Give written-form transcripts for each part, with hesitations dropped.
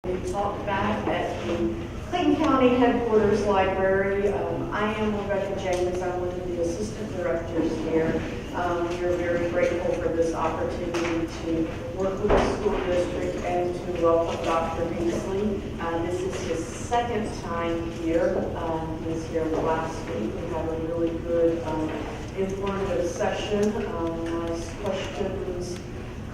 Talkback at the Clayton County Headquarters Library. I am Rebecca James. I'm one of the assistant directors here. We are very grateful for this opportunity to work with the school district and to welcome Dr. Beasley. This is his second time here. He was here last week. We had a really good informative session. Nice questions,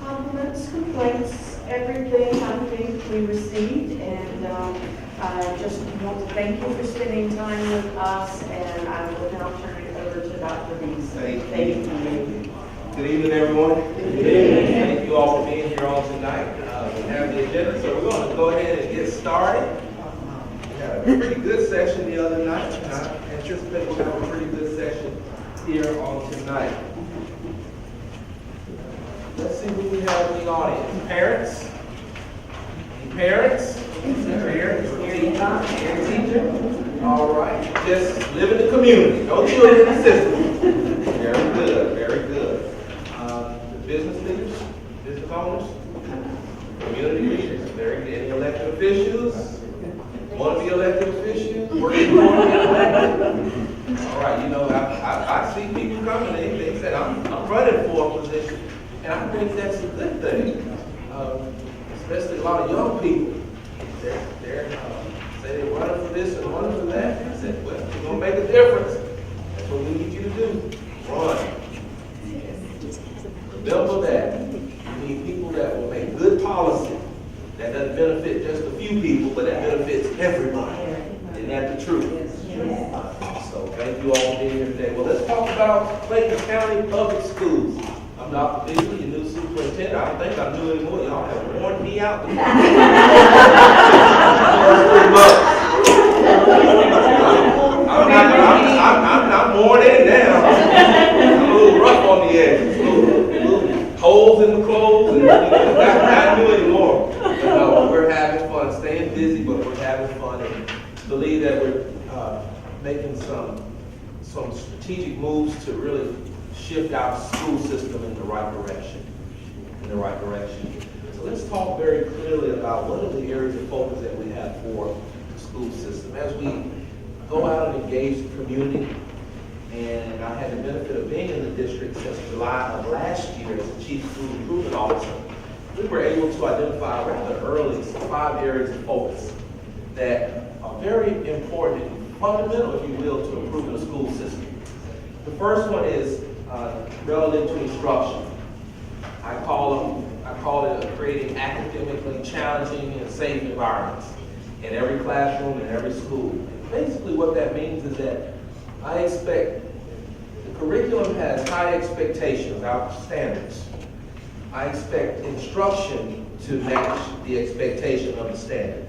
compliments, complaints, everything I think we received, and I just want to thank you for spending time with us, and I will now turn it over to Dr. Beasley. Thank you. Good evening, everyone. Good evening. Thank you all for being here on tonight. We have the agenda, so we're going to go ahead and get started. We had a pretty good session the other night, and I anticipate we'll have a pretty good session here on tonight. Let's see who we have in the audience. Parents? Any parents? Teacher? All right. Just live in the community. No children in the system. Very good. Very good. The business leaders? Business owners? Community leaders? Very good. Any elected officials? Want to be elected officials? Working for elected? All right. You know, I see people coming. They said, I'm running for a position. And I think that's a good thing, especially a lot of young people. They're say they're running for this and running for that. And I said, well, it's going to make a difference. That's what we need you to do. Run. Remember that. You need people that will make good policy that doesn't benefit just a few people, but that benefits everybody. Isn't that the truth? So thank you all for being here today. Well, let's talk about Clayton County Public Schools. I'm Dr. Beasley, your new superintendent. I don't think I knew anymore. Y'all have worn me out the first 3 months. I'm worn in now. I'm a little rough on the edges. Little holes in the clothes. And, not new anymore. But no, we're having fun, staying busy, but we're having fun. And believe that we're making some strategic moves to really shift our school system in the right direction. So let's talk very clearly about what are the areas of focus that we have for the school system. As we go out and engage the community, and I had the benefit of being in the district since July of last year as the Chief School Improvement Officer, we were able to identify rather early 5 areas of focus that are very important and fundamental, if you will, to improving the school system. The first one is relative to instruction. I call it creating academically challenging and safe environments in every classroom and every school. And basically what that means is that I expect the curriculum has high expectations, our standards. I expect instruction to match the expectation of the standard,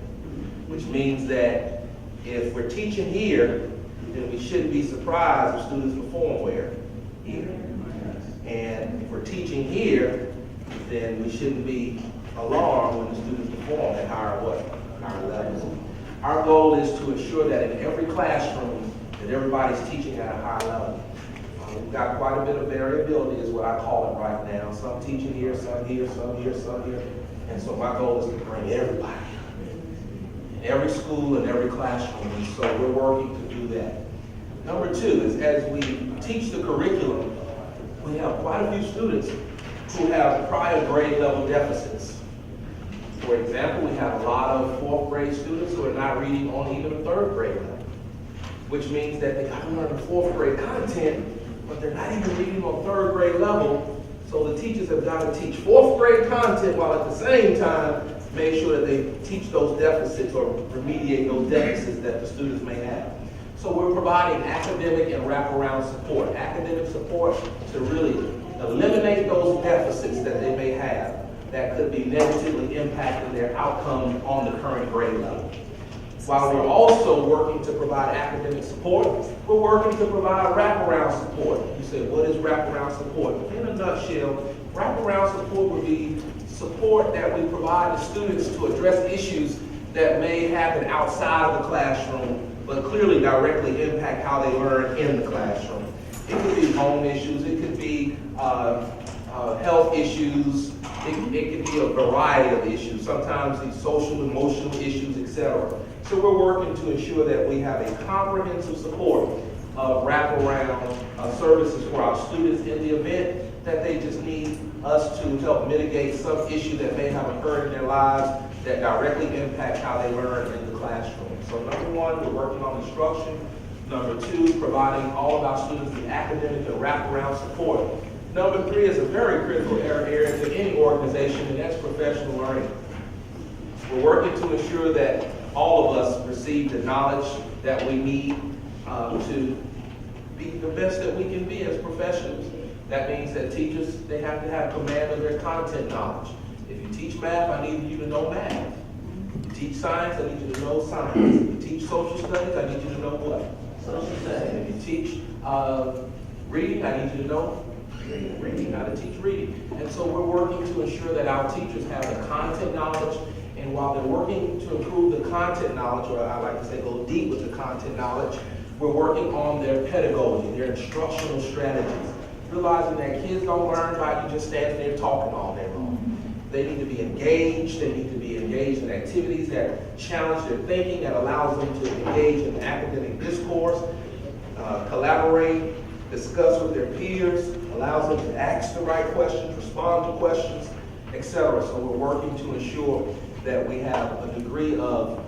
which means that if we're teaching here, then we shouldn't be surprised if students perform well here. And if we're teaching here, then we shouldn't be alarmed when the students perform at higher levels. Our goal is to ensure that in every classroom that everybody's teaching at a high level. We've got quite a bit of variability is what I call it right now. Some teaching here, some here, some here, some here. And so my goal is to bring everybody in every school and every classroom. And so we're working to do that. Number 2 is as we teach the curriculum, we have quite a few students who have prior grade level deficits. For example, we have a lot of 4th grade students who are not reading on even a 3rd grade level, which means that they got to learn the 4th grade content, but they're not even reading on 3rd grade level. So the teachers have got to teach 4th grade content while at the same time make sure that they teach those deficits or remediate those deficits that the students may have. So we're providing academic and wraparound support. Academic support to really eliminate those deficits that they may have that could be negatively impacting their outcome on the current grade level. While we're also working to provide academic support, we're working to provide wraparound support. You say, what is wraparound support? In a nutshell, wraparound support would be support that we provide to students to address issues that may happen outside of the classroom, but clearly directly impact how they learn in the classroom. It could be home issues, it could be health issues, It can be a variety of issues, sometimes these social, emotional issues, etc. So we're working to ensure that we have a comprehensive support of wraparound services for our students in the event that they just need us to help mitigate some issue that may have occurred in their lives that directly impact how they learn in the classroom. So number one, we're working on instruction. Number two, providing all of our students the academic and wraparound support. Number three is a very critical area to any organization, and that's professional learning. We're working to ensure that all of us receive the knowledge that we need to be the best that we can be as professionals. That means that teachers, they have to have command of their content knowledge. If you teach math, I need you to know math. If you teach science, I need you to know science. If you teach social studies, I need you to know what? Social studies. If you teach reading, I need you to know reading, how to teach reading. And so we're working to ensure that our teachers have the content knowledge, and while they're working to improve the content knowledge, or I like to say go deep with the content knowledge, we're working on their pedagogy, their instructional strategies, realizing that kids don't learn by you just standing there talking all day long. They need to be engaged. They need to be engaged in activities that challenge their thinking, that allows them to engage in academic discourse, collaborate, discuss with their peers, allows them to ask the right questions, respond to questions, etc. So we're working to ensure that we have a degree of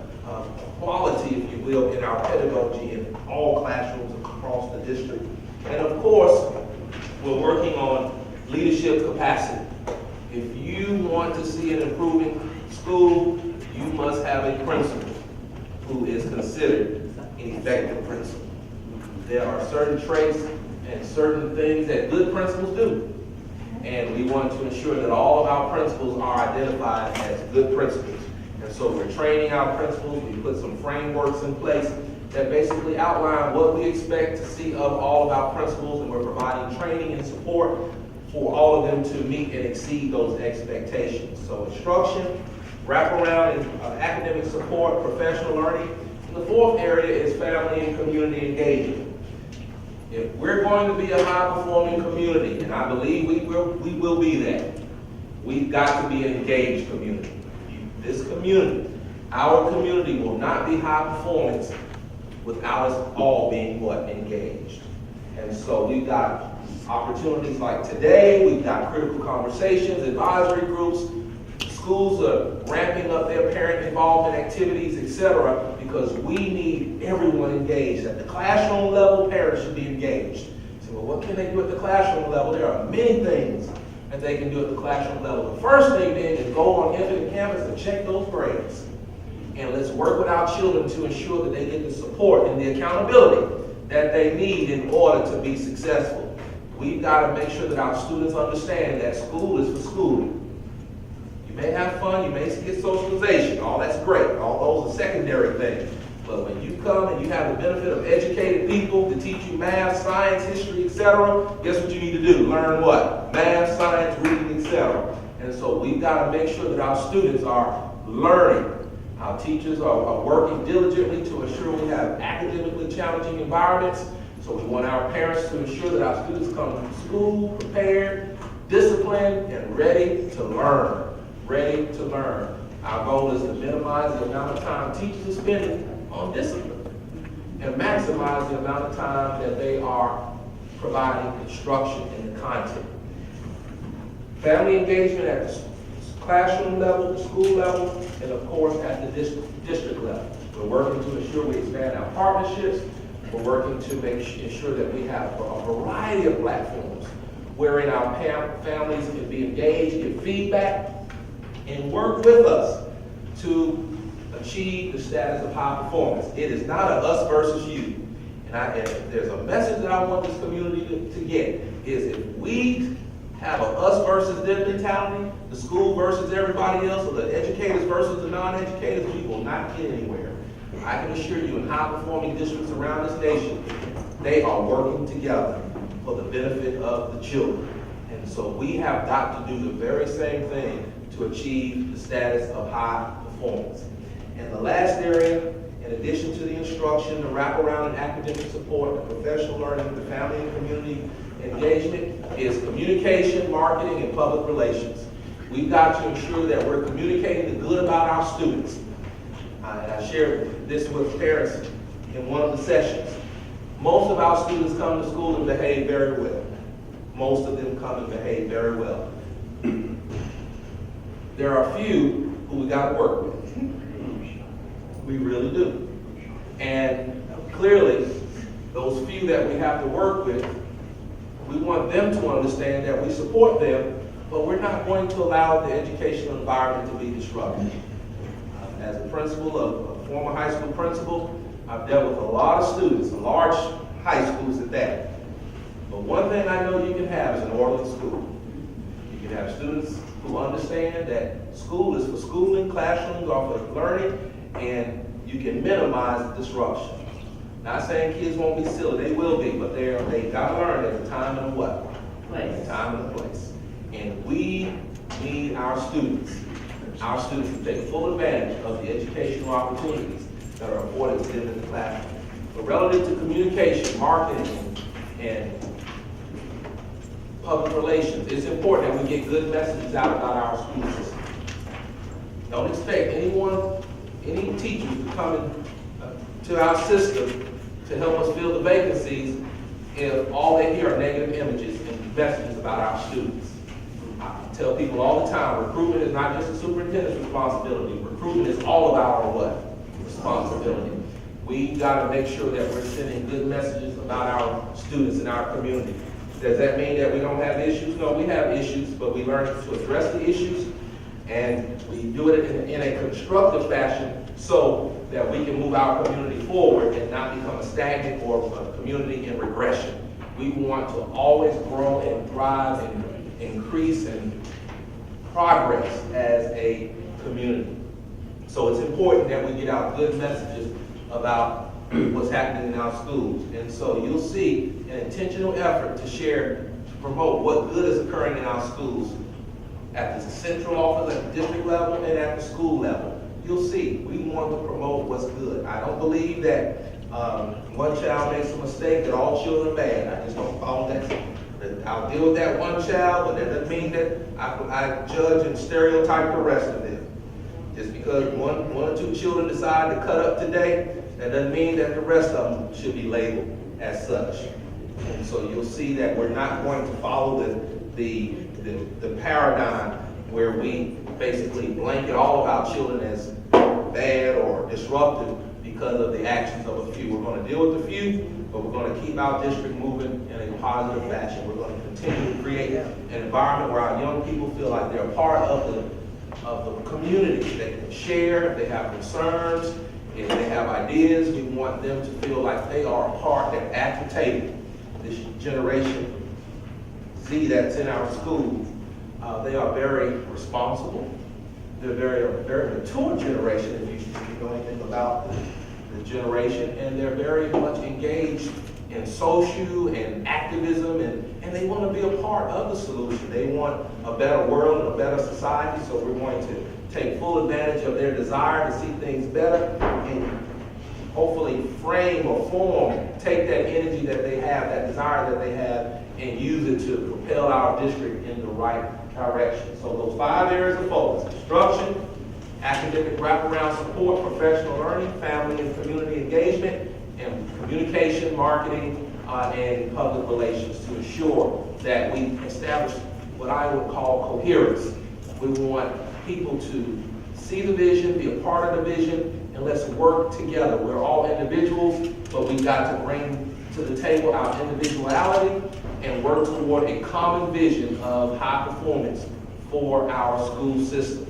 quality, if you will, in our pedagogy in all classrooms across the district. And of course, we're working on leadership capacity. If you want to see an improving school, you must have a principal who is considered an effective principal. There are certain traits and certain things that good principals do. And we want to ensure that all of our principals are identified as good principals. And so we're training our principals. We put some frameworks in place that basically outline what we expect to see of all of our principals, and we're providing training and support for all of them to meet and exceed those expectations. So instruction, wraparound and academic support, professional learning. And the fourth area is family and community engagement. If we're going to be a high-performing community, and I believe we will be that, we've got to be an engaged community. This community, our community, will not be high performance without us all being what? Engaged. And so we've got opportunities like today, we've got critical conversations, advisory groups, schools are ramping up their parent involvement activities, etc., because we need everyone engaged. At the classroom level, parents should be engaged. So, well, what can they do at the classroom level? There are many things that they can do at the classroom level. The first thing then is go on Infinite Campus and check those grades. And let's work with our children to ensure that they get the support and the accountability that they need in order to be successful. We've got to make sure that our students understand that school is for schooling. You may have fun, you may get socialization, all that's great, all those are secondary things. But when you come and you have the benefit of educated people to teach you math, science, history, etc., guess what you need to do? Learn what? Math, science, reading, etc. And so we've got to make sure that our students are learning. Our teachers are working diligently to ensure we have academically challenging environments. So we want our parents to ensure that our students come to school prepared, disciplined, and ready to learn. Ready to learn. Our goal is to minimize the amount of time teachers are spending on discipline and maximize the amount of time that they are providing instruction in the content. Family engagement at the classroom level, the school level, and of course at the district level. We're working to ensure we expand our partnerships. We're working to ensure that we have a variety of platforms wherein our families can be engaged, give feedback, and work with us to achieve the status of high performance. It is not a us versus you. And there's a message that I want this community to get, is if we have a us versus them mentality, the school versus everybody else, or the educators versus the non-educators, we will not get anywhere. I can assure you, in high-performing districts around this nation, they are working together for the benefit of the children. And so we have got to do the very same thing to achieve the status of high performance. And the last area, in addition to the instruction, the wraparound and academic support, the professional learning, the family and community engagement, is communication, marketing, and public relations. We've got to ensure that we're communicating the good about our students. And I shared this with parents in one of the sessions. Most of our students come to school and behave very well. Most of them come and behave very well. There are a few who we got to work with. We really do. And clearly, those few that we have to work with, we want them to understand that we support them, but we're not going to allow the educational environment to be disrupted. As a principal, a former high school principal, I've dealt with a lot of students, large high schools at that. But one thing I know you can have is an orderly school. You can have students who understand that school is for schooling, classrooms are for learning, and you can minimize disruption. Not saying kids won't be silly, they will be, but they gotta learn at the time and a what? Place. The time and the place. And we need our students to take full advantage of the educational opportunities that are afforded to them in the classroom. But relative to communication, marketing, and public relations, it's important that we get good messages out about our school system. Don't expect any teachers to come to our system to help us fill the vacancies if all they hear are negative images and messages about our students. I tell people all the time, recruitment is not just the superintendent's responsibility. Recruitment is all of our what? Responsibility. We got to make sure that we're sending good messages about our students in our community. Does that mean that we don't have issues? No, we have issues, but we learn to address the issues, and we do it in a constructive fashion so that we can move our community forward and not become a stagnant or a community in regression. We want to always grow and thrive and increase and progress as a community. So it's important that we get out good messages about what's happening in our schools. And so you'll see an intentional effort to promote what good is occurring in our schools at the central office, at the district level, and at the school level. You'll see, we want to promote what's good. I don't believe that one child makes a mistake, that all children are bad. I just don't follow that. I'll deal with that one child, but that doesn't mean that I judge and stereotype the rest of them. Just because one or two children decide to cut up today, that doesn't mean that the rest of them should be labeled as such. And so you'll see that we're not going to follow the paradigm where we basically blanket all of our children as bad or disruptive because of the actions of a few. We're going to deal with the few, but we're going to keep our district moving in a positive fashion. We're going to continue to create an environment where our young people feel like they're a part of the community. They can share, they have concerns, and they have ideas. We want them to feel like they are a part, they're at the table. This generation Z that's in our schools, they are very responsible. They're a very mature generation, if you know anything about the generation, and they're very much engaged in social and activism, and they want to be a part of the solution. They want a better world and a better society, so we're going to take full advantage of their desire to see things better and hopefully frame or form, take that energy that they have, that desire that they have, and use it to propel our district in the right direction. So those 5 areas of focus: instruction, academic wraparound support, professional learning, family and community engagement, and communication, marketing, and public relations, to ensure that we establish what I would call coherence. We want people to see the vision, be a part of the vision, and let's work together. We're all individuals, but we've got to bring to the table our individuality and work toward a common vision of high performance for our school system.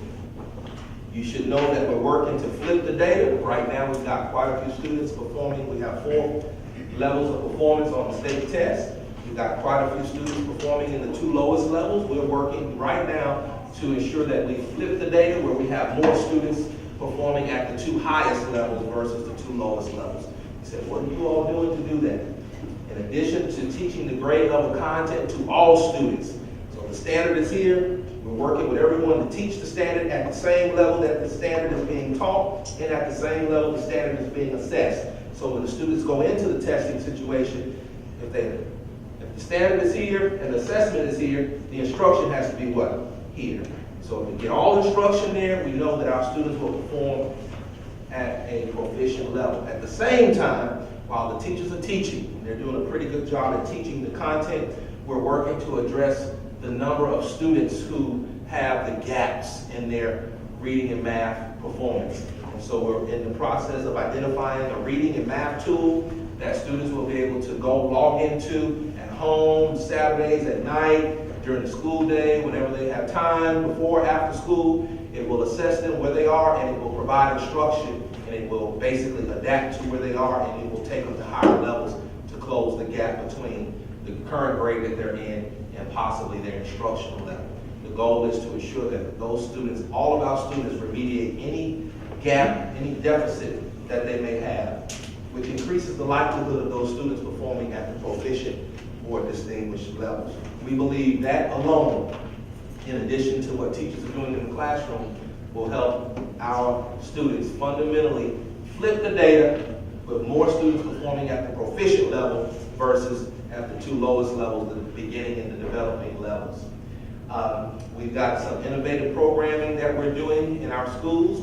You should know that we're working to flip the data. Right now, we've got quite a few students performing. We have 4 levels of performance on the state test. We've got quite a few students performing in the 2 lowest levels. We're working right now to ensure that we flip the data where we have more students performing at the 2 highest levels versus the 2 lowest levels. You said, what are you all doing to do that? In addition to teaching the grade level content to all students. So the standard is here. We're working with everyone to teach the standard at the same level that the standard is being taught, and at the same level the standard is being assessed. So when the students go into the testing situation, if the standard is here and the assessment is here, the instruction has to be what? Here. So if we get all instruction there, we know that our students will perform at a proficient level. At the same time, while the teachers are teaching, they're doing a pretty good job at teaching the content, we're working to address the number of students who have the gaps in their reading and math performance. And so we're in the process of identifying a reading and math tool that students will be able to go log into at home, Saturdays, at night, during the school day, whenever they have time, before, after school. It will assess them where they are, and it will provide instruction, and it will basically adapt to where they are, and it will take them to higher levels to close the gap between the current grade that they're in and possibly their instructional level. The goal is to ensure that those students, all of our students, remediate any gap, any deficit that they may have, which increases the likelihood of those students performing at the proficient or distinguished levels. We believe that alone, in addition to what teachers are doing in the classroom, will help our students fundamentally flip the data with more students performing at the proficient level versus at the two lowest levels, the beginning and the developing levels. We've got some innovative programming that we're doing in our schools.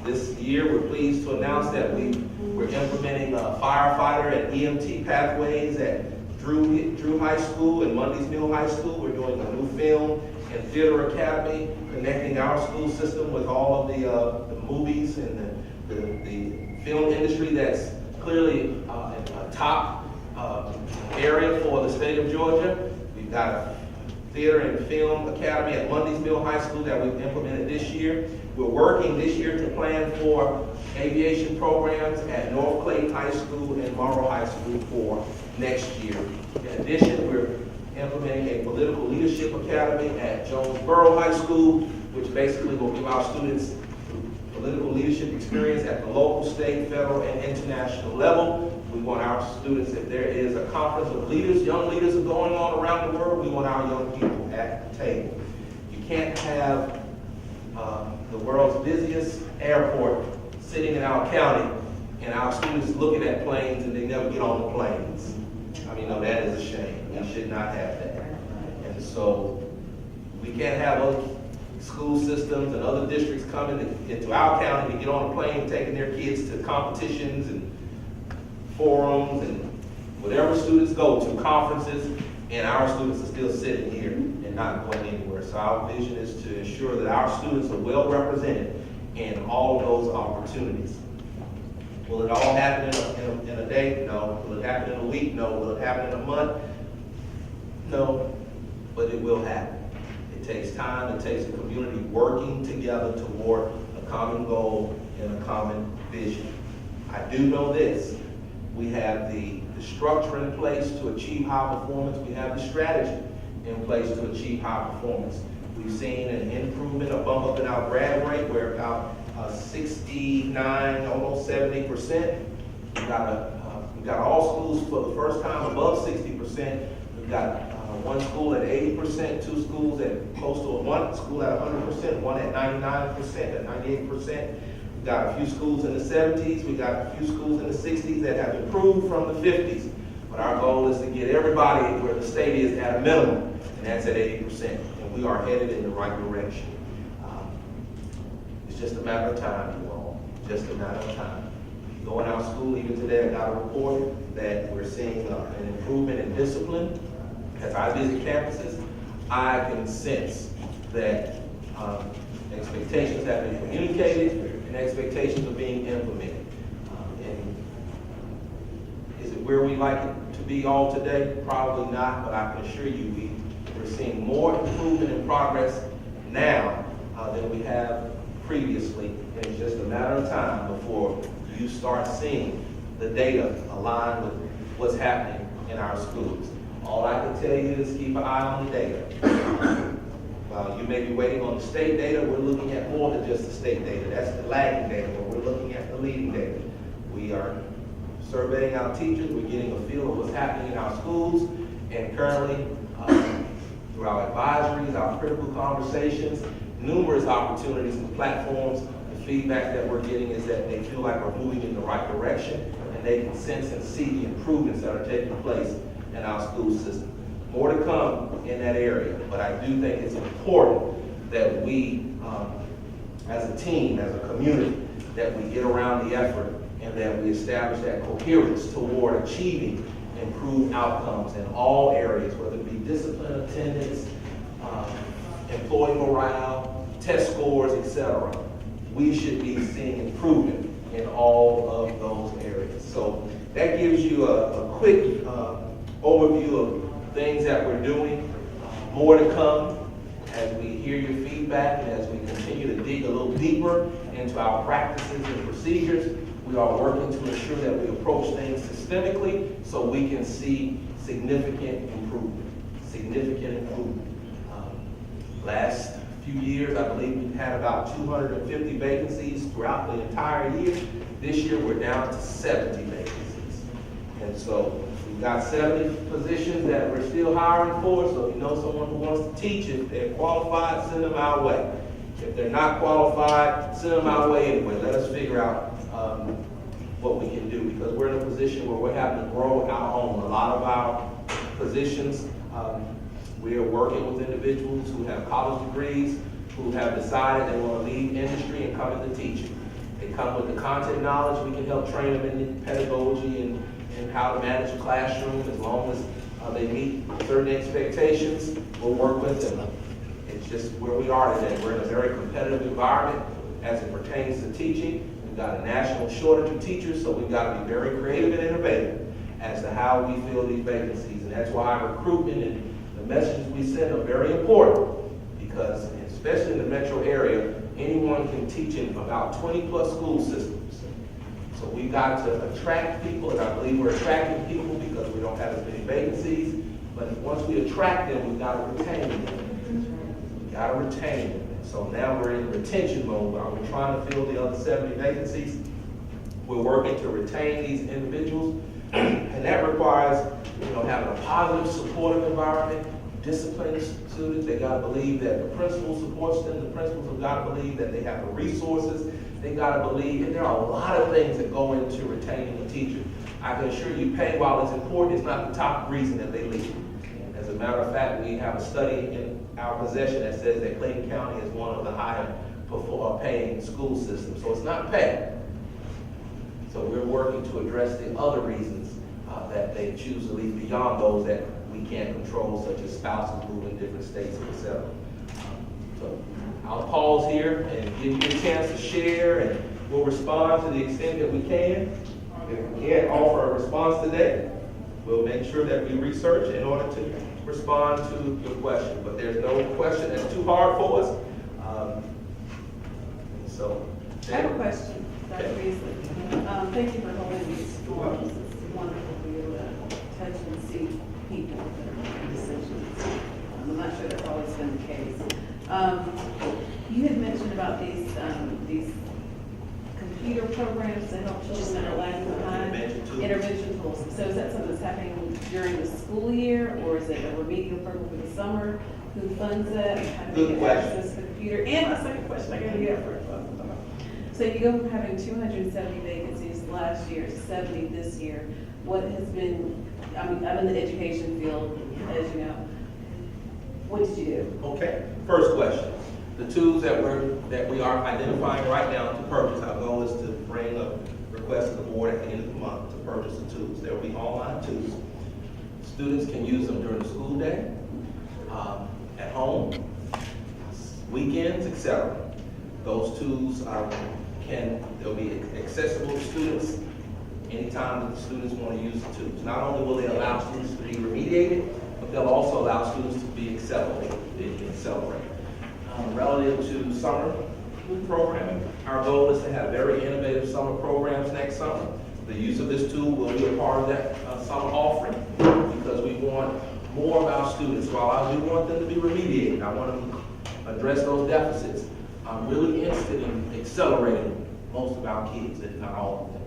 This year, we're pleased to announce that we're implementing a firefighter and EMT pathways at Drew High School and Mundy's Mill High School. We're doing a new film and theater academy, connecting our school system with all of the movies and the film industry that's clearly a top area for the state of Georgia. We've got a theater and film academy at Mundy's Mill High School that we've implemented this year. We're working this year to plan for aviation programs at North Clayton High School and Monroe High School for next year. In addition, we're implementing a political leadership academy at Jonesboro High School, which basically will give our students political leadership experience at the local, state, federal, and international level. We want our students, if there is a conference of leaders, young leaders are going on around the world, we want our young people at the table. You can't have the world's busiest airport sitting in our county and our students looking at planes and they never get on the planes. I mean, no, that is a shame. We should not have that. And so we can't have other school systems and other districts coming into our county to get on a plane, taking their kids to competitions and forums and whatever students go to, conferences, and our students are still sitting here and not going anywhere. So our vision is to ensure that our students are well represented in all of those opportunities. Will it all happen in a day? No. Will it happen in a week? No. Will it happen in a month? No. But it will happen. It takes time. It takes a community working together toward a common goal and a common vision. I do know this. We have the structure in place to achieve high performance. We have the strategy in place to achieve high performance. We've seen an improvement, a bump up in our grad rate. We're about 69, almost 70%. We've got all schools for the first time above 60%. We've got one school at 80%, two schools at close to one school at 100%, one at 99%, at 98%. We've got a few schools in the 70s. We've got a few schools in the 60s that have improved from the 50s. But our goal is to get everybody where the state is at a minimum, and that's at 80%. And we are headed in the right direction. It's just a matter of time, you all. Just a matter of time. Go in our school, even today, I got a report that we're seeing an improvement in discipline. As I visit campuses, I can sense that expectations have been communicated and expectations are being implemented. And is it where we like it to be all today? Probably not, but I can assure you we're seeing more improvement and progress now than we have previously. And it's just a matter of time before you start seeing the data align with what's happening in our schools. All I can tell you is keep an eye on the data. While you may be waiting on the state data, we're looking at more than just the state data. That's the lagging data, but we're looking at the leading data. We are surveying our teachers, we're getting a feel of what's happening in our schools, and currently, through our advisories, our critical conversations, numerous opportunities and platforms, the feedback that we're getting is that they feel like we're moving in the right direction, and they can sense and see the improvements that are taking place in our school system. More to come in that area, but I do think it's important that we, as a team, as a community, that we get around the effort and that we establish that coherence toward achieving improved outcomes in all areas, whether it be discipline, attendance, employee morale, test scores, etc. We should be seeing improvement in all of those areas. So that gives you a quick overview of things that we're doing. More to come as we hear your feedback and as we continue to dig a little deeper into our practices and procedures. We are working to ensure that we approach things systemically so we can see significant improvement. Significant improvement. Last few years, I believe we've had about 250 vacancies throughout the entire year. This year, we're down to 70 vacancies. And so we've got 70 positions that we're still hiring for. So if you know someone who wants to teach, if they're qualified, send them our way. If they're not qualified, send them our way anyway. Let us figure out what we can do, because we're in a position where we're having to grow our own. A lot of our positions, we are working with individuals who have college degrees, who have decided they want to leave industry and come into teaching. They come with the content knowledge. We can help train them in pedagogy and how to manage a classroom. As long as they meet certain expectations, we'll work with them. It's just where we are today. We're in a very competitive environment as it pertains to teaching. We've got a national shortage of teachers, so we've got to be very creative and innovative as to how we fill these vacancies. And that's why recruitment and the messages we send are very important, because especially in the metro area, anyone can teach in about 20 plus school systems. So we've got to attract people, and I believe we're attracting people because we don't have as many vacancies. But once we attract them, we've got to retain them. We've got to retain them. So now we're in retention mode. We're trying to fill the other 70 vacancies. We're working to retain these individuals, and that requires, having a positive, supportive environment, disciplined students. They got to believe that the principal supports them. The principals have got to believe that they have the resources. They got to believe, and there are a lot of things that go into retaining a teacher. I can assure you, pay, while it's important, is not the top reason that they leave. As a matter of fact, we have a study in our possession that says that Clayton County is one of the higher paying school systems. So it's not pay. So we're working to address the other reasons that they choose to leave beyond those that we can't control, such as spouses moving different states, etc. So I'll pause here and give you a chance to share, and we'll respond to the extent that we can. If we can't offer a response today, we'll make sure that we research in order to respond to your question. But there's no question that's too hard for us. I have a question, Dr. Beasley. Thank you for holding these forums. It's wonderful for you to touch and see people that are making decisions. I'm not sure that's always been the case. You had mentioned about these computer programs that help children that are lagging behind. Intervention tools. So is that something that's happening during the school year, or is it a remedial program for the summer? Who funds that? How do they get access to the computer? And my second question, I gotta get up first. So you go from having 270 vacancies last year to 70 this year. What has been, I'm in the education field, as you know. What did you do? Okay, first question. The tools that we are identifying right now to purchase, our goal is to bring a request to the board at the end of the month to purchase the tools. There will be online tools. Students can use them during the school day, at home, weekends, etc. Those tools they'll be accessible to students anytime that the students want to use the tools. Not only will they allow students to be remediated, but they'll also allow students to be accelerated. Relative to summer programming, our goal is to have very innovative summer programs next summer. The use of this tool will be a part of that summer offering, because we want more of our students. While I do want them to be remediated, I want to address those deficits. I'm really interested in accelerating most of our kids, if not all of them.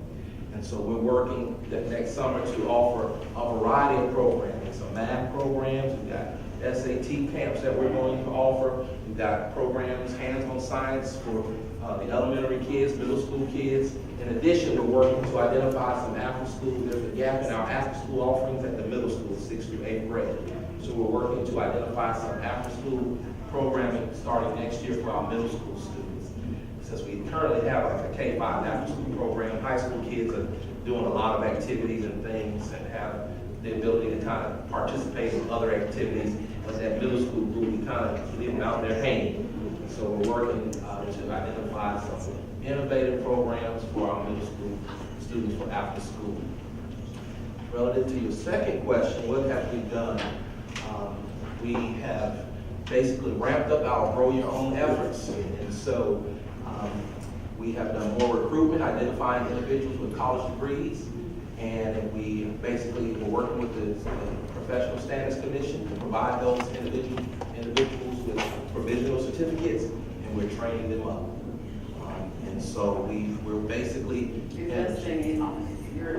And so we're working next summer to offer a variety of programming. Some math programs, we've got SAT camps that we're going to offer. We've got programs, hands-on science for the elementary kids, middle school kids. In addition, we're working to identify some after-school, there's a gap in our after-school offerings at the middle school, 6th through 8th grade. So we're working to identify some after-school programming starting next year for our middle school students. Since we currently have like a K-5 after-school program, high school kids are doing a lot of activities and things and have the ability to kind of participate in other activities. As that middle school group, we kind of leave them out there hanging. So we're working to identify some innovative programs for our middle school students for after school. Relative to your second question, what have we done? We have basically ramped up our grow your own efforts. And so we have done more recruitment, identifying individuals with college degrees. And we basically were working with the Professional Standards Commission to provide those individuals with provisional certificates, and we're training them up. And so we're basically investing in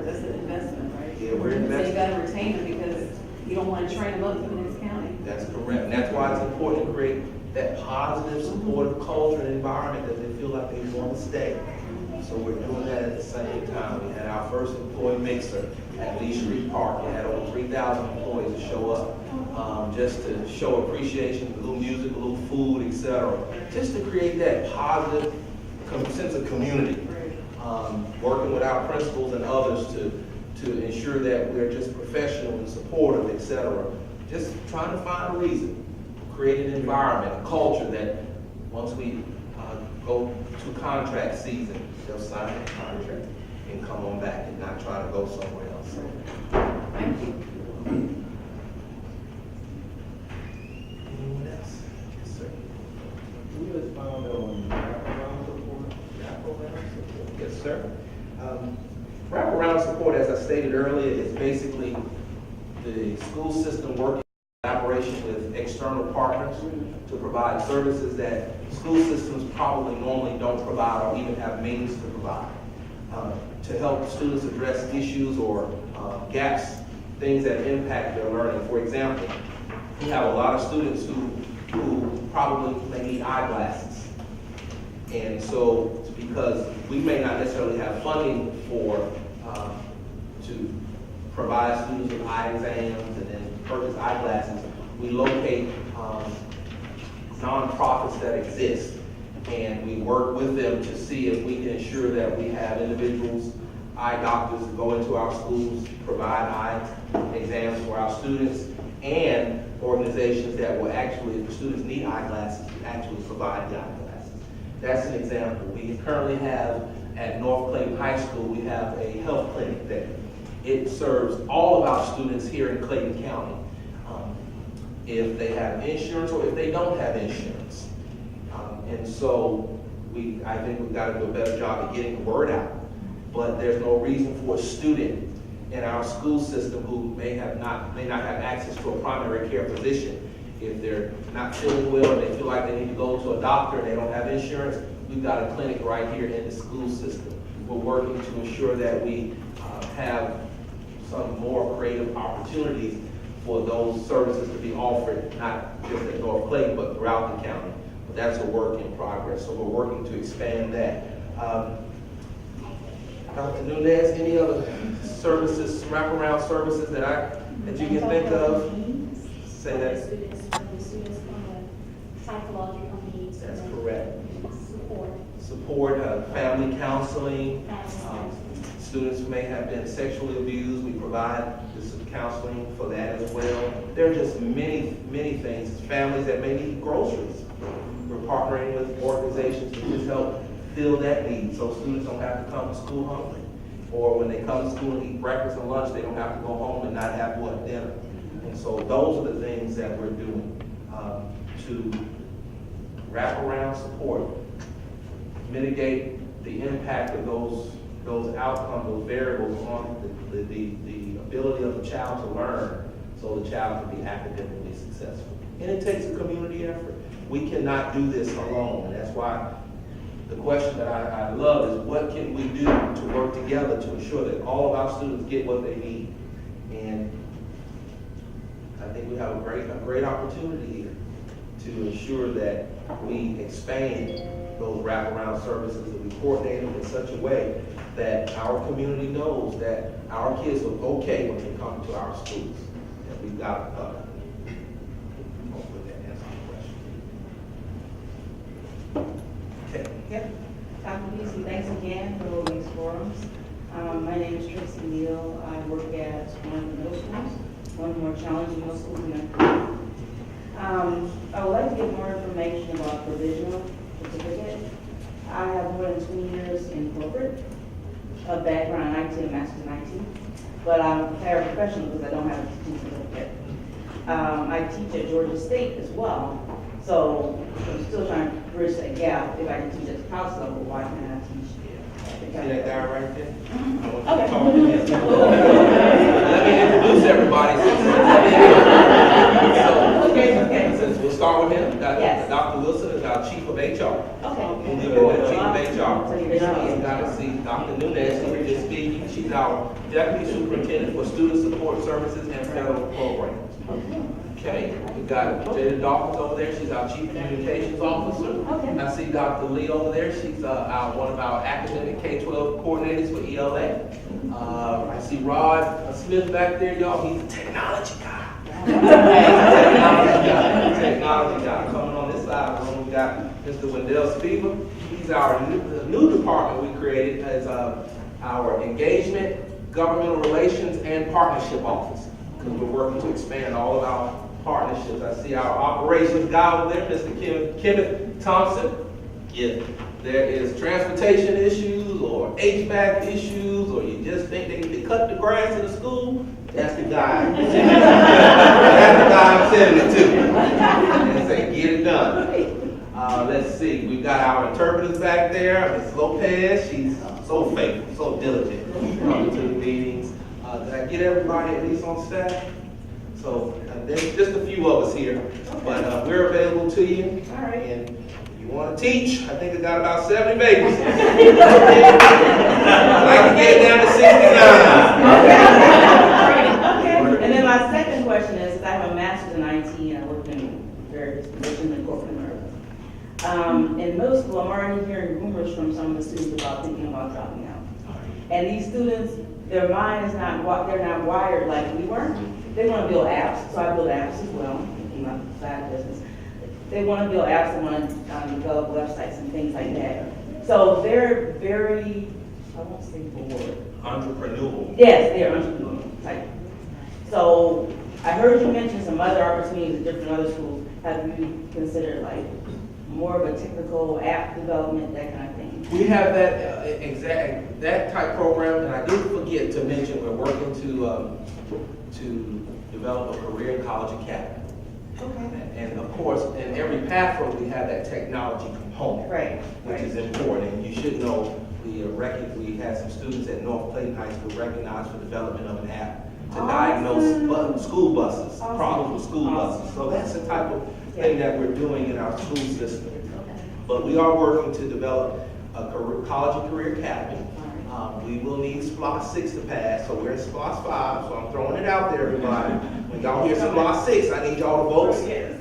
that's an investment, right? Yeah, we're So investing. you gotta retain them because you don't want to train them up for the next county. That's correct. And that's why it's important to create that positive, supportive culture and environment that they feel like they want to stay. So we're doing that at the same time. We had our first employee mixer at Lee Street Park. We had over 3,000 employees to show up just to show appreciation, a little music, a little food, etc. Just to create that positive sense of community. Working with our principals and others to ensure that we're just professional and supportive, etc. Just trying to find a reason, create an environment, a culture that once we go to contract season, they'll sign a contract and come on back and not try to go somewhere else. Thank you. Anyone else? Yes, sir. We just found on wraparound support. Yes, sir. Wraparound support, as I stated earlier, is basically the school system working in collaboration with external partners to provide services that school systems probably normally don't provide or even have means to provide. To help students address issues or gaps, things that impact their learning. For example, we have a lot of students who probably may need eyeglasses. And so, because we may not necessarily have funding to provide students with eye exams and then purchase eyeglasses, we locate nonprofits that exist, and we work with them to see if we can ensure that we have individuals, eye doctors that go into our schools, provide eye exams for our students, and organizations that will actually, if the students need eyeglasses, actually provide the eyeglasses. That's an example. We currently have at North Clayton High School, we have a health clinic that it serves all of our students here in Clayton County. If they have insurance or if they don't have insurance. And so I think we've got to do a better job of getting the word out. But there's no reason for a student in our school system who may not have access to a primary care physician. If they're not feeling well and they feel like they need to go to a doctor and they don't have insurance, we've got a clinic right here in the school system. We're working to ensure that we have some more creative opportunities for those services to be offered, not just at North Clayton, but throughout the county. But that's a work in progress, so we're working to expand that. Dr. Nunez, any other services, wraparound services that you can think of? Say that. The students from the psychological needs. That's correct. Support. Family counseling. Students who may have been sexually abused, we provide this counseling for that as well. There are just many, many things. Families that may need groceries. We're partnering with organizations to just help fill that need so students don't have to come to school hungry. Or when they come to school and eat breakfast and lunch, they don't have to go home and not have dinner. And so those are the things that we're doing to wrap around support, mitigate the impact of those outcomes, those variables on the ability of the child to learn so the child can be academically successful. And it takes a community effort. We cannot do this alone. And that's why the question that I love is what can we do to work together to ensure that all of our students get what they need? And I think we have a great opportunity here to ensure that we expand those wraparound services, that we coordinate them in such a way that our community knows that our kids are okay when they come to our schools, that we've got it covered. Hopefully that answers the question. My name is Tracy Neal. I work at one of the middle schools, one of the more challenging middle schools in our community. I would like to get more information about provisional certificate. I have more than 20 years in corporate, a background in IT, a master's in IT, but I'm a paraprofessional because I don't have a teaching certificate. I teach at Georgia State as well, so I'm still trying to bridge that gap. If I can teach at the college level, why can't I teach? See that guy right there? I want you to Okay. talk to him. Let me introduce everybody. Since we'll start with him. Yes. Dr. Wilson is our chief of HR. Okay. We'll give it the chief of HR. So you're done. You got to see Dr. Nunez, who is speaking. She's our deputy superintendent for student support services and federal programs. Okay, we got Jada Dawkins over there, she's our chief communications officer. Okay. I see Dr. Lee over there, she's one of our academic K-12 coordinators for ELA. I see Rod Smith back there, y'all, he's a technology guy. Technology guy. Coming on this side of the room, we got Mr. Wendell Spiever. He's our new department we created as our engagement, governmental relations, and partnership office. Because we're working to expand all of our partnerships. I see our operations guy over there, Mr. Kenneth Thompson. If there is transportation issues or HVAC issues, or you just think they need to cut the grass in the school, that's the guy. That's the guy I'm sending it to. And say, get it done. Let's see, we've got our interpreters back there. Ms. Lopez, she's so faithful, so diligent, coming to the meetings. Did I get everybody at least on staff? So there's just a few of us here, but we're available to you. All right. And if you want to teach, I think I got about 70 vacancies. I'd like to get down to 69. Okay. And then my second question is, I have a master's in IT and I work in various positions in corporate America. In middle school, I'm already hearing rumors from some of the students about thinking about dropping out. And these students, their mind is not, they're not wired like we were. They want to build apps, so I build apps as well, in my side business. They want to build apps, they want to develop websites and things like that. So they're very, I won't say bored. Entrepreneurial. Yes, they're entrepreneurial type. So I heard you mention some other opportunities at different other schools. Have you considered like more of a technical app development, that kind of thing? We have that that type program, and I did forget to mention we're working to develop a career college academy. Okay. And of course, in every pathway we have that technology component, Right. which is important. And you should know we had some students at North Clayton High School recognized for development of an app to diagnose school buses, problems with school buses. So that's the type of thing that we're doing in our school system. But we are working to develop a college and career academy. We will need SPLOS 6 to pass, so we're in SPLOS 5, so I'm throwing it out there, everybody. When y'all hear SPLOS 6, I need y'all to vote.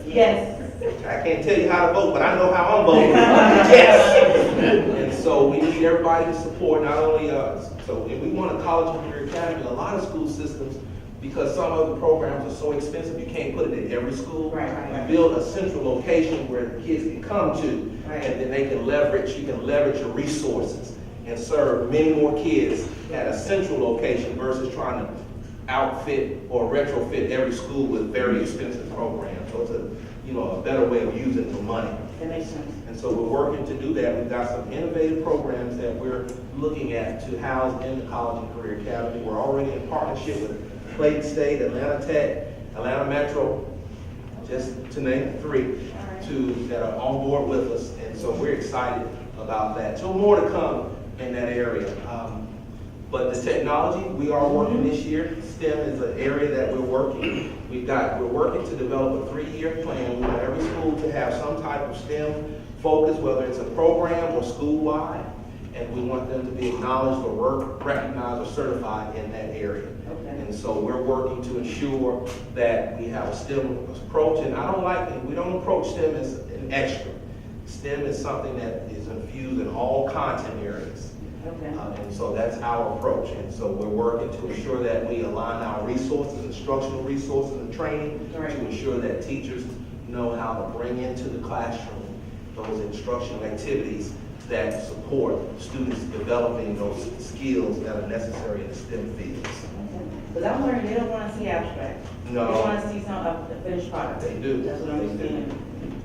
Yes. I can't tell you how to vote, but I know how I'm voting. Yes! And so we need everybody to support, not only us. So if we want a college and career academy, a lot of school systems, because some of the programs are so expensive, you can't put it in every school. Right. We build a central location where the kids can come to, and then they can leverage, you can leverage your resources and serve many more kids at a central location versus trying to outfit or retrofit every school with very expensive programs. So it's a better way of using the money. That makes sense. And so we're working to do that. We've got some innovative programs that we're looking at to house in the College and Career Academy. We're already in partnership with Clayton State, Atlanta Tech, Atlanta Metro, just to name 3, that are on board with us. And so we're excited about that. So more to come in that area. But the technology, we are working this year. STEM is an area that we're working. We're working to develop a 3-year plan. We want every school to have some type of STEM focus, whether it's a program or school-wide. And we want them to be acknowledged or recognized or certified in that area. Okay. And so we're working to ensure that we have a STEM approach. And we don't approach STEM as an extra. STEM is something that is infused in all content areas. Okay. And so that's our approach. And so we're working to ensure that we align our resources, instructional resources and training to ensure that teachers know how to bring into the classroom those instructional activities that support students developing those skills that are necessary in the STEM fields. Because I'm learning, they don't want to see abstract. No. They want to see some of the finished product. They do. That's what I'm They do. saying.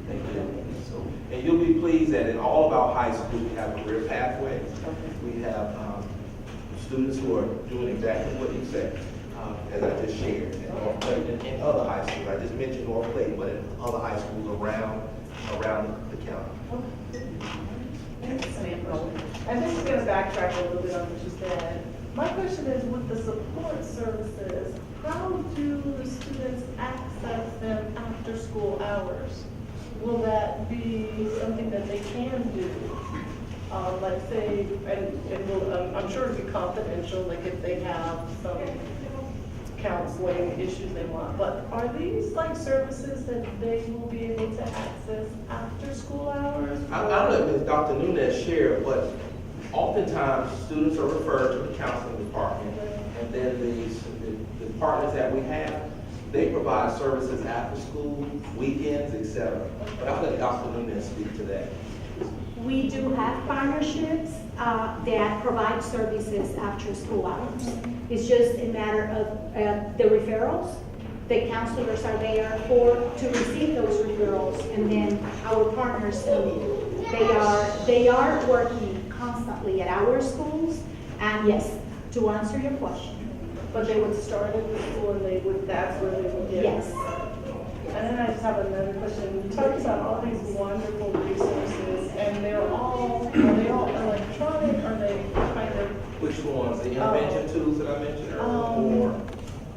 They do. So, and you'll be pleased that in all of our high schools, we have career pathways. We have students who are doing exactly what you said, as I just shared, in North Clayton and other high schools. I just mentioned North Clayton, but in other high schools around the county. And this is going to backtrack a little bit on what you said. My question is, with the support services, how do the students access them after school hours? Will that be something that they can do? Like say, and will, I'm sure it'll be confidential, like if they have some counseling issues they want, but are these like services that they will be able to access after school hours? I'll let Ms. Dr. Nunez share, but oftentimes students are referred to the counseling department, and then the partners that we have, they provide services after school, weekends, etc. But I'll let Dr. Nunez speak to that. We do have partnerships that provide services after school hours. It's just a matter of the referrals. The counselors are there to receive those referrals, and then our partners come in. They are working constantly at our schools, and yes, to answer your question. But they would start at the school and that's where they would get. Yes. And then I just have another question. You talked about all these wonderful resources, and are they all electronic? Are they kind of? Which ones? The intervention tools that I mentioned earlier, or?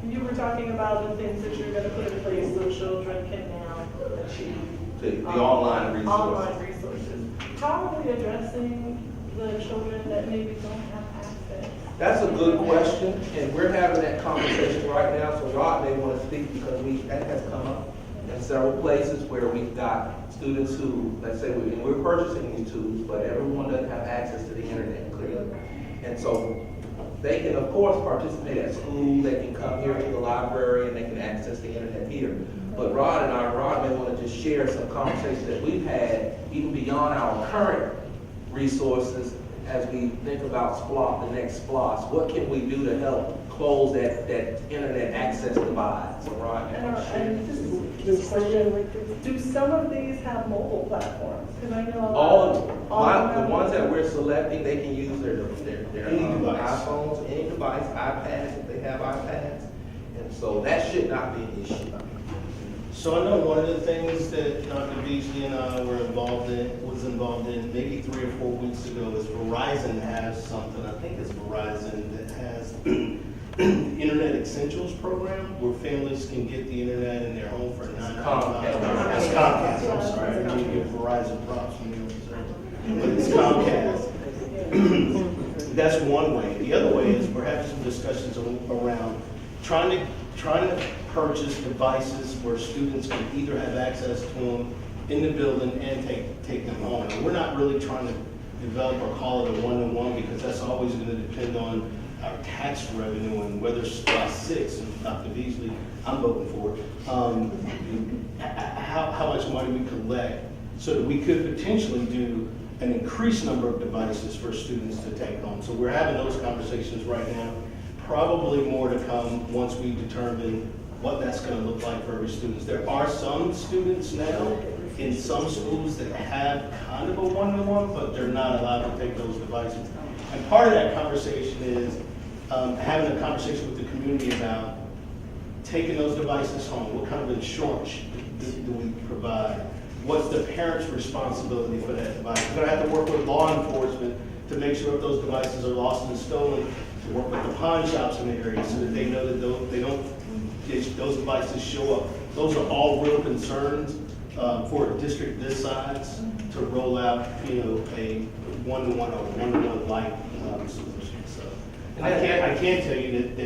You were talking about the things that you're going to put in place so children can now achieve. The online resources. Online resources. How are we addressing the children that maybe don't have access? That's a good question, and we're having that conversation right now, so Rod may want to speak because that has come up in several places where we've got students who, let's say, we're purchasing these tools, but everyone doesn't have access to the internet clearly. And so they can, of course, participate at school, they can come here to the library, and they can access the internet here. But Rod may want to just share some conversations that we've had, even beyond our current resources, as we think about the next SPLOS. What can we do to help close that internet access divide? So Rod, do some of these have mobile platforms? Because I know the ones that we're selecting, they can use their iPhones, any device, iPads, if they have iPads. And so that should not be an issue. So I know one of the things that Dr. Beasley and I was involved in maybe 3 or 4 weeks ago is Verizon has something, I think it's Verizon, that has Internet Essentials program where families can get the internet in their home for $9.99. That's Comcast, I'm sorry, I didn't give Verizon props from the but it's Comcast. That's one way. The other way is we're having some discussions around trying to purchase devices where students can either have access to them in the building and take them home. And we're not really trying to develop or call it a one-to-one because that's always going to depend on our tax revenue and whether SPLOS 6, and Dr. Beasley, I'm voting for it, how much money we collect so that we could potentially do an increased number of devices for students to take home. So we're having those conversations right now. Probably more to come once we determine what that's going to look like for every student. There are some students now in some schools that have kind of a one-to-one, but they're not allowed to take those devices. And part of that conversation is having a conversation with the community about taking those devices home. What kind of insurance do we provide? What's the parent's responsibility for that device? We're going to have to work with law enforcement to make sure if those devices are lost and stolen, to work with the pawn shops in the area so that they know that those devices show up. Those are all real concerns for a district this size to roll out, a one-to-one or one-to-one light solution. So I can't tell you that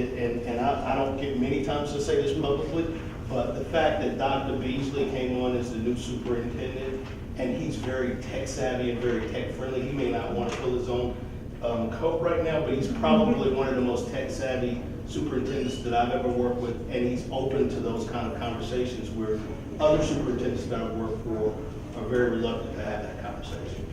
and I don't get many times to say this publicly, but the fact that Dr. Beasley came on as the new superintendent, and he's very tech savvy and very tech friendly. He may not want to fill his own coat right now, but he's probably one of the most tech savvy superintendents that I've ever worked with, and he's open to those kind of conversations where other superintendents that I've worked for are very reluctant to have that conversation.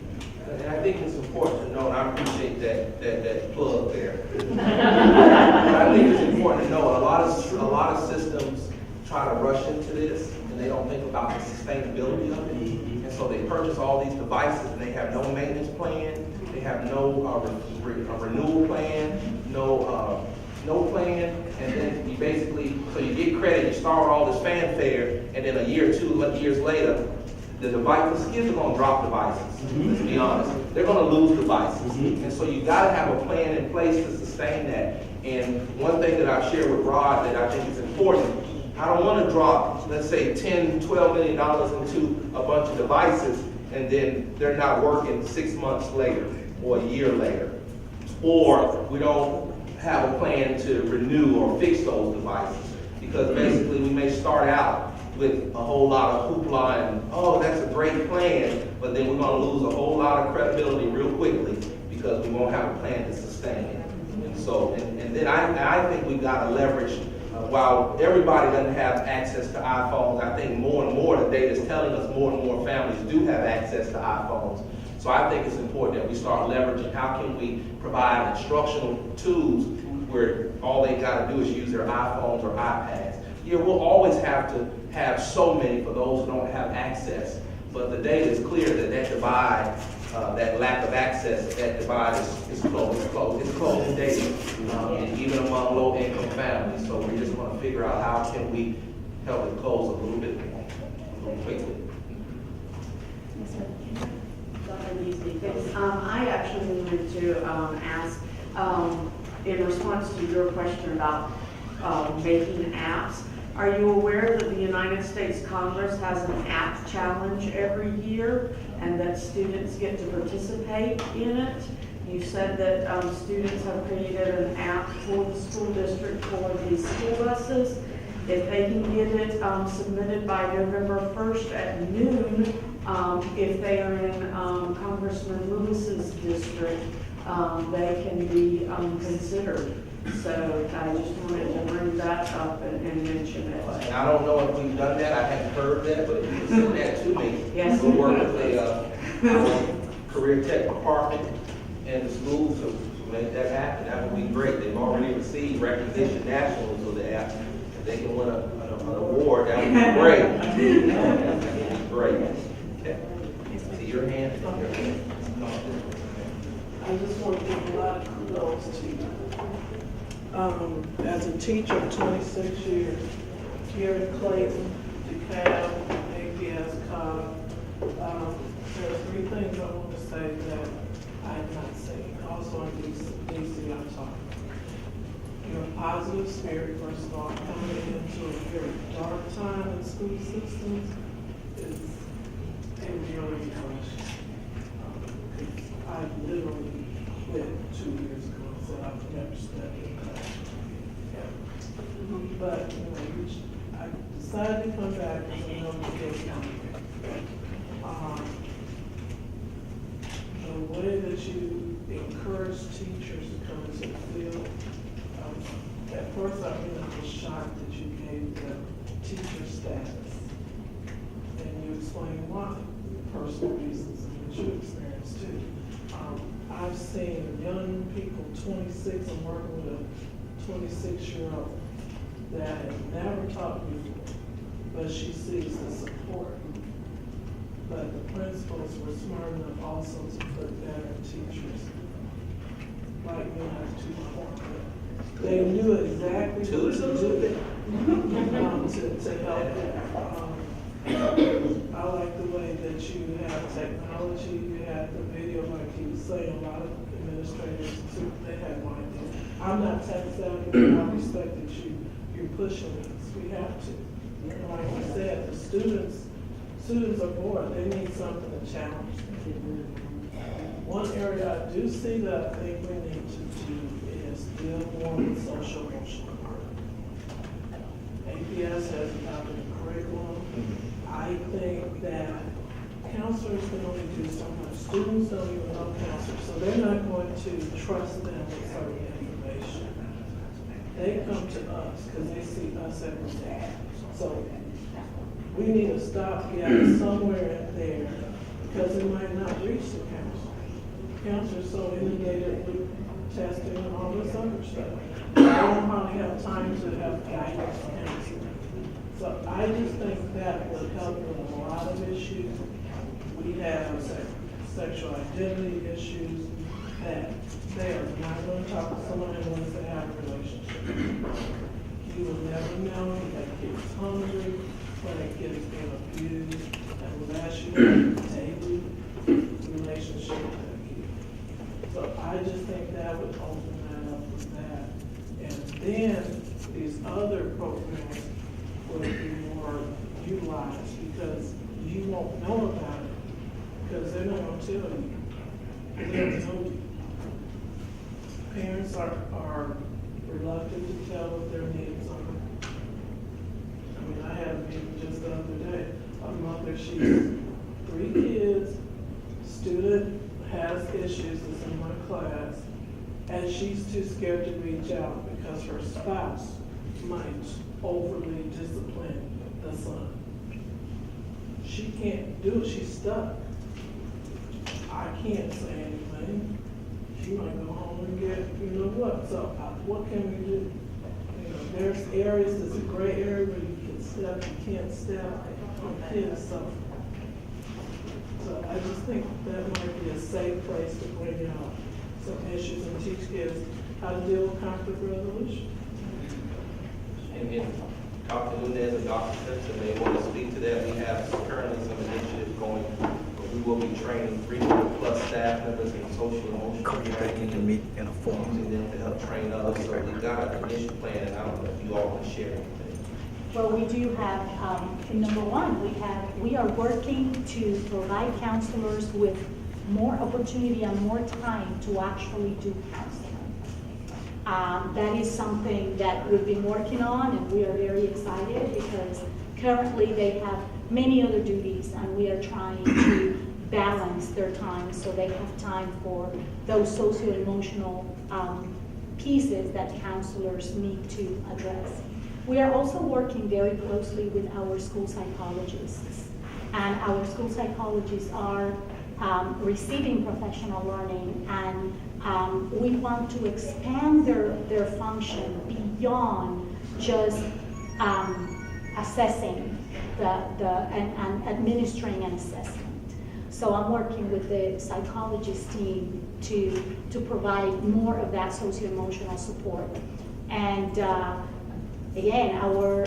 And I think it's important to know, and I appreciate that plug there. But I think it's important to know, a lot of systems try to rush into this, and they don't think about the sustainability of it. And so they purchase all these devices, and they have no maintenance plan, they have no renewal plan, no plan, and then you basically, so you get credit, you start all this fanfare, and then a year or 2 years later, the kids are gonna drop devices, let's be honest. They're gonna lose devices. And so you gotta have a plan in place to sustain that. And one thing that I've shared with Rod that I think is important, I don't wanna drop, let's say, $10, $12 million into a bunch of devices, and then they're not working 6 months later, or a year later. Or we don't have a plan to renew or fix those devices. Because basically we may start out with a whole lot of hoopla and, oh, that's a great plan, but then we're gonna lose a whole lot of credibility real quickly because we won't have a plan to sustain it. And so, and then I think we've got to leverage, while everybody doesn't have access to iPhones, I think more and more the data is telling us more and more families do have access to iPhones. So I think it's important that we start leveraging how can we provide instructional tools where all they got to do is use their iPhones or iPads. Yeah, we'll always have to have so many for those who don't have access, but the data is clear that divide, that lack of access, that divide is closing daily, and even among low-income families. So we're just going to figure out how can we help it close a little bit more, a little quickly. I actually wanted to ask, in response to your question about making apps, are you aware that the United States Congress has an app challenge every year and that students get to participate in it? You said that students have created an app for the school district for the school buses. If they can get it submitted by November 1st at noon, if they are in Congressman Lewis's district, they can be considered. So I just wanted to bring that up and mention it. And I don't know if we've done that, I haven't heard that, but if you can send that to me, Yes. we'll work with the career tech department and the schools to make that happen. That would be great. They've already received recognition nationally for the app. If they can win an award, that would be great. That would be great. Okay. See your hand? I just want to give a lot of kudos to you. As a teacher of 26 years, here at Clayton, DeKalb, APS, Cobb, there are 3 things I want to say that I have not seen. Also in DC, I'm talking. Your positive spirit, first of all, coming into a very dark time in school systems is really refreshing. I literally quit 2 years ago and said I've never studied in class. But I decided to come back as a number the way that you encourage teachers to come into the field, at first I was shocked that you gave them teacher status. And you explained why, personal reasons, and what you experienced too. I've seen young people, 26, I'm working with a 26-year-old that has never taught before, but she sees the support. But the principals were smart enough also to put better teachers, like me, I have 2 more. They knew exactly what to do to help them. I like the way that you have technology, you have the video, like he was saying, a lot of administrators too, they have no idea. I'm not tech savvy, but I respect that you're pushing us, we have to. And like you said, the students are bored, they need something to challenge them. One area I do see that I think we need to do is deal more with social emotional learning. APS has adopted a curriculum. I think that counselors can only do so much. Students don't even know counselors, so they're not going to trust them with certain information. They come to us because they see us every day. So we need to stop somewhere in there because it might not reach the counselor. counselors so inundated with testing and all this other stuff. They don't probably have time to have guidance counseling. So I just think that would help with a lot of issues. We have sexual identity issues that they are not going to talk to someone unless they have a relationship. You will never know when that kid's hungry, when that kid is being abused, unless you have a daily relationship with that kid. So I just think that would open that up with that. And then these other programs will be more utilized because you won't know about it because they're not going to tell you. They don't tell you. Parents are reluctant to tell what their needs are. I mean, I had a meeting just the other day. A mother, she's 3 kids, student has issues that's in my class, and she's too scared to reach out because her spouse might overly discipline the son. She can't do it, she's stuck. I can't say anything. She might go home and get, you know what, so what can we do? You know, there's areas, there's a gray area where you can step, you can't step, kids suffer. So I just think that might be a safe place to bring out some issues and teach kids how to deal with conflict resolution. And Dr. Nunez and Dr. Simpson may want to speak to that. We have currently some initiatives going. We will be training 300 plus staff members in social and emotional training and meet in a using them to help train others. So we've got an initial plan, and I don't know if you all want to share anything. Well, we do have, number one, we are working to provide counselors with more opportunity and more time to actually do counseling. That is something that we've been working on, and we are very excited because currently they have many other duties, and we are trying to balance their time so they have time for those socio-emotional pieces that counselors need to address. We are also working very closely with our school psychologists, and our school psychologists are receiving professional learning, and we want to expand their function beyond just assessing and administering an assessment. So I'm working with the psychologist team to provide more of that socio-emotional support. And again, our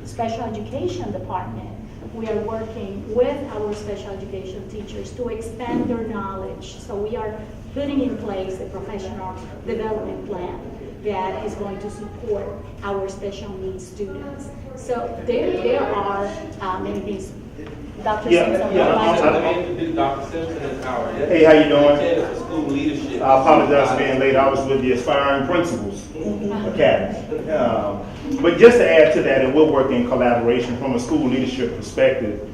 special education department, we are working with our special education teachers to expand their knowledge. So we are putting in place a professional development plan that is going to support our special needs students. So there are many things. Dr. Simpson, Dr. Simpson is our Hey, how you doing? Lieutenant for School Leadership. I apologize for being late. I was with the Aspiring Principals Academy. But just to add to that, and we'll work in collaboration from a school leadership perspective,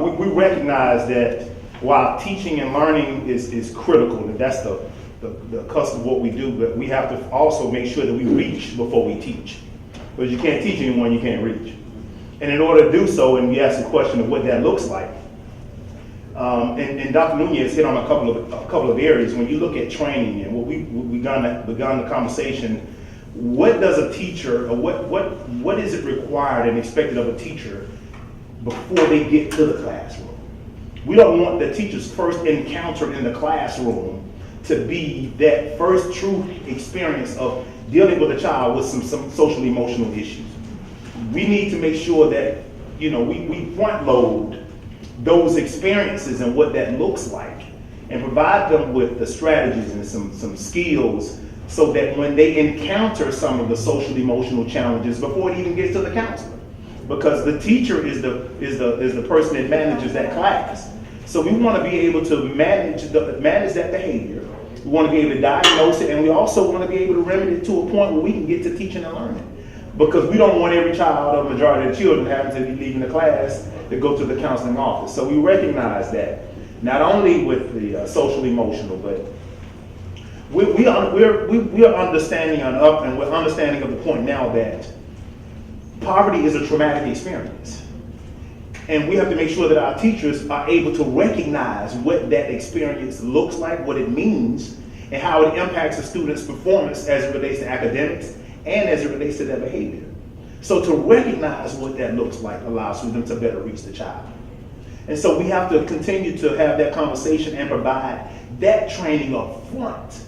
we recognize that while teaching and learning is critical, and that's the crux of what we do, but we have to also make sure that we reach before we teach. Because you can't teach anyone you can't reach. And in order to do so, and we ask the question of what that looks like, and Dr. Nunez hit on a couple of areas. When you look at training and what we begun the conversation, what does a teacher, or what is it required and expected of a teacher before they get to the classroom? We don't want the teacher's first encounter in the classroom to be that first true experience of dealing with a child with some social emotional issues. We need to make sure that, we front load those experiences and what that looks like, and provide them with the strategies and some skills so that when they encounter some of the social emotional challenges before it even gets to the counselor, because the teacher is the person that manages that class. So we want to be able to manage that behavior. We want to be able to diagnose it, and we also want to be able to remedy it to a point where we can get to teaching and learning. Because we don't want every child, or majority of the children, having to be leaving the class to go to the counseling office. So we recognize that, not only with the social emotional, but we are understanding and we're understanding of the point now that poverty is a traumatic experience. And we have to make sure that our teachers are able to recognize what that experience looks like, what it means, and how it impacts a student's performance as it relates to academics and as it relates to their behavior. So to recognize what that looks like allows for them to better reach the child. And so we have to continue to have that conversation and provide that training up front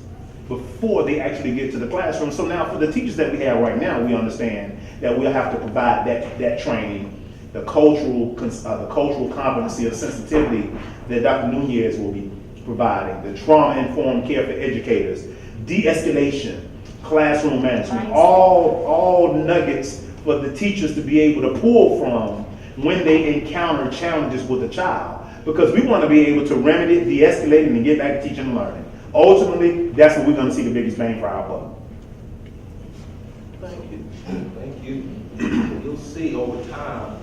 before they actually get to the classroom. So now for the teachers that we have right now, we understand that we'll have to provide that training, the cultural competency of sensitivity that Dr. Nunez will be providing, the trauma-informed care for educators, de-escalation, classroom management, all nuggets for the teachers to be able to pull from when they encounter challenges with a child. Because we want to be able to remedy it, de-escalate it, and get back to teaching and learning. Ultimately, that's what we're going to see the biggest bang for our buck. Thank you. Thank you. You'll see over time,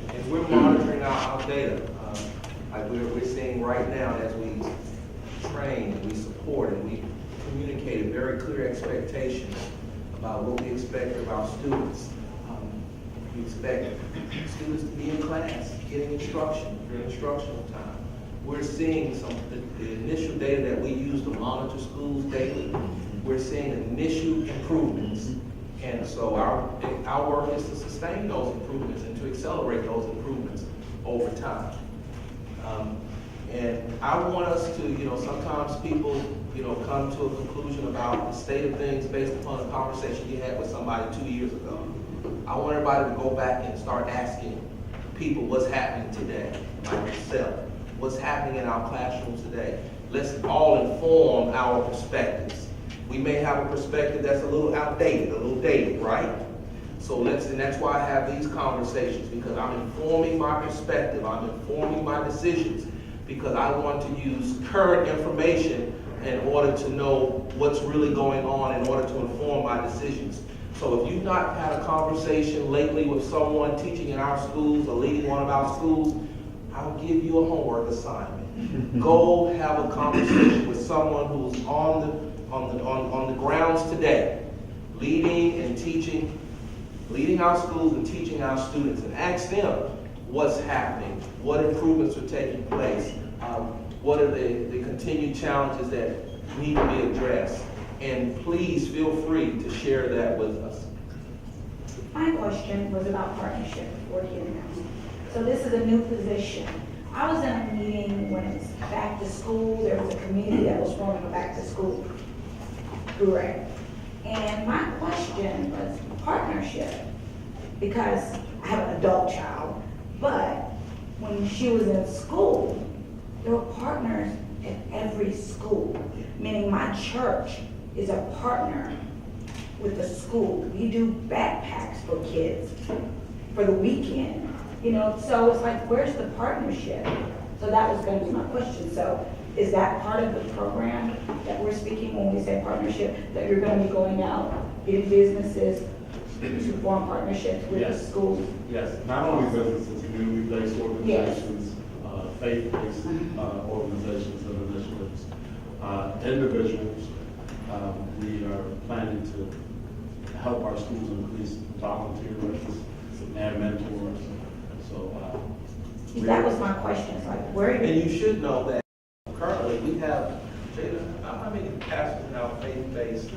and we're monitoring our data. Like we're seeing right now as we train and we support and we communicate a very clear expectations about what we expect of our students. We expect students to be in class, getting instruction during instructional time. We're seeing the initial data that we use to monitor schools daily. We're seeing initial improvements. And so our work is to sustain those improvements and to accelerate those improvements over time. And I want us to, sometimes people, come to a conclusion about the state of things based upon a conversation you had with somebody 2 years ago. I want everybody to go back and start asking people what's happening today, like yourself. What's happening in our classrooms today? Let's all inform our perspectives. We may have a perspective that's a little outdated, a little dated, right? So and that's why I have these conversations, because I'm informing my perspective, I'm informing my decisions, because I want to use current information in order to know what's really going on in order to inform my decisions. So if you've not had a conversation lately with someone teaching in our schools or leading one of our schools, I'll give you a homework assignment. Go have a conversation with someone who's on the grounds today, leading and teaching, leading our schools and teaching our students, and ask them what's happening, what improvements are taking place, what are the continued challenges that need to be addressed. And please feel free to share that with us. My question was about partnership for here. So this is a new position. I was in a meeting when it's back to school. There was a committee that was forming a back to school. Correct. And my question was partnership, because I have an adult child, but when she was in school, there were partners at every school, meaning my church is a partner with the school. We do backpacks for kids for the weekend, so it's like, where's the partnership? So that was going to be my question. So is that part of the program that we're speaking when we say partnership, that you're going to be going out, getting businesses to form partnerships with the schools? Yes, not only businesses, community-based organizations, faith-based organizations and initiatives, individuals. We are planning to help our schools increase volunteer rates and mentors. So that was my question. It's like, where are you? And you should know that currently we have, Jada, how many pastors in our faith-based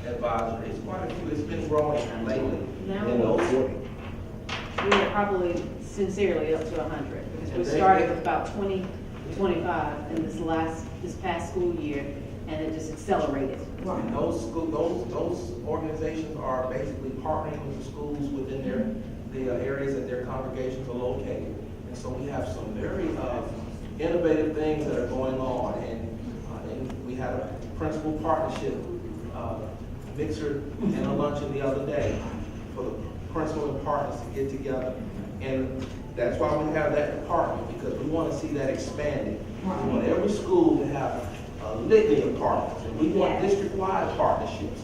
advisory? It's quite a few. It's been growing lately. Now In those 40. we are probably sincerely up to 100, because we started with about 20, 25 in this past school year, and it just accelerated. And those organizations are basically partnering with the schools within the areas that their congregations are located. And so we have some very innovative things that are going on. And we had a principal partnership mixer and a luncheon the other day for the principal and partners to get together. And that's why we have that department, because we want to see that expanding. We want every school to have a litany of partners, and we want district-wide partnerships.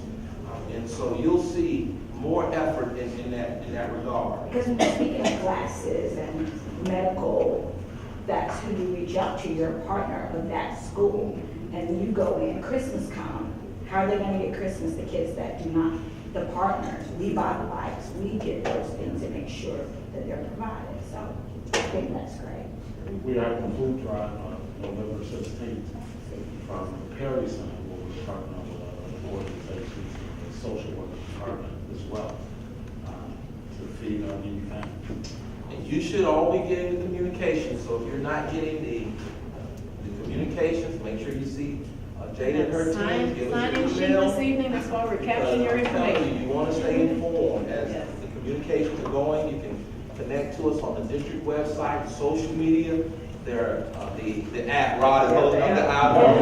And so you'll see more effort in that regard. Because when you're speaking of classes and medical, that's who you reach out to, your partner of that school. And when you go in, Christmas come, how are they going to get Christmas? The kids that do not, the partners, we buy the bikes, we get those things and make sure that they're provided. So think that's great. We are having a food drive on November 16th from the Perry Center, where we're partnering with organizations and the social work department as well to feed our new families. And you should all be getting the communication, so if you're not getting the communications, make sure you see Jada and her team. Give us Sign an in sheet email. this evening as far as capturing your Because I'm telling information. you, you want to stay informed as Yes. the communications are going. You can connect to us on the district website, social media. There, the app, Rod is holding up the app. Rod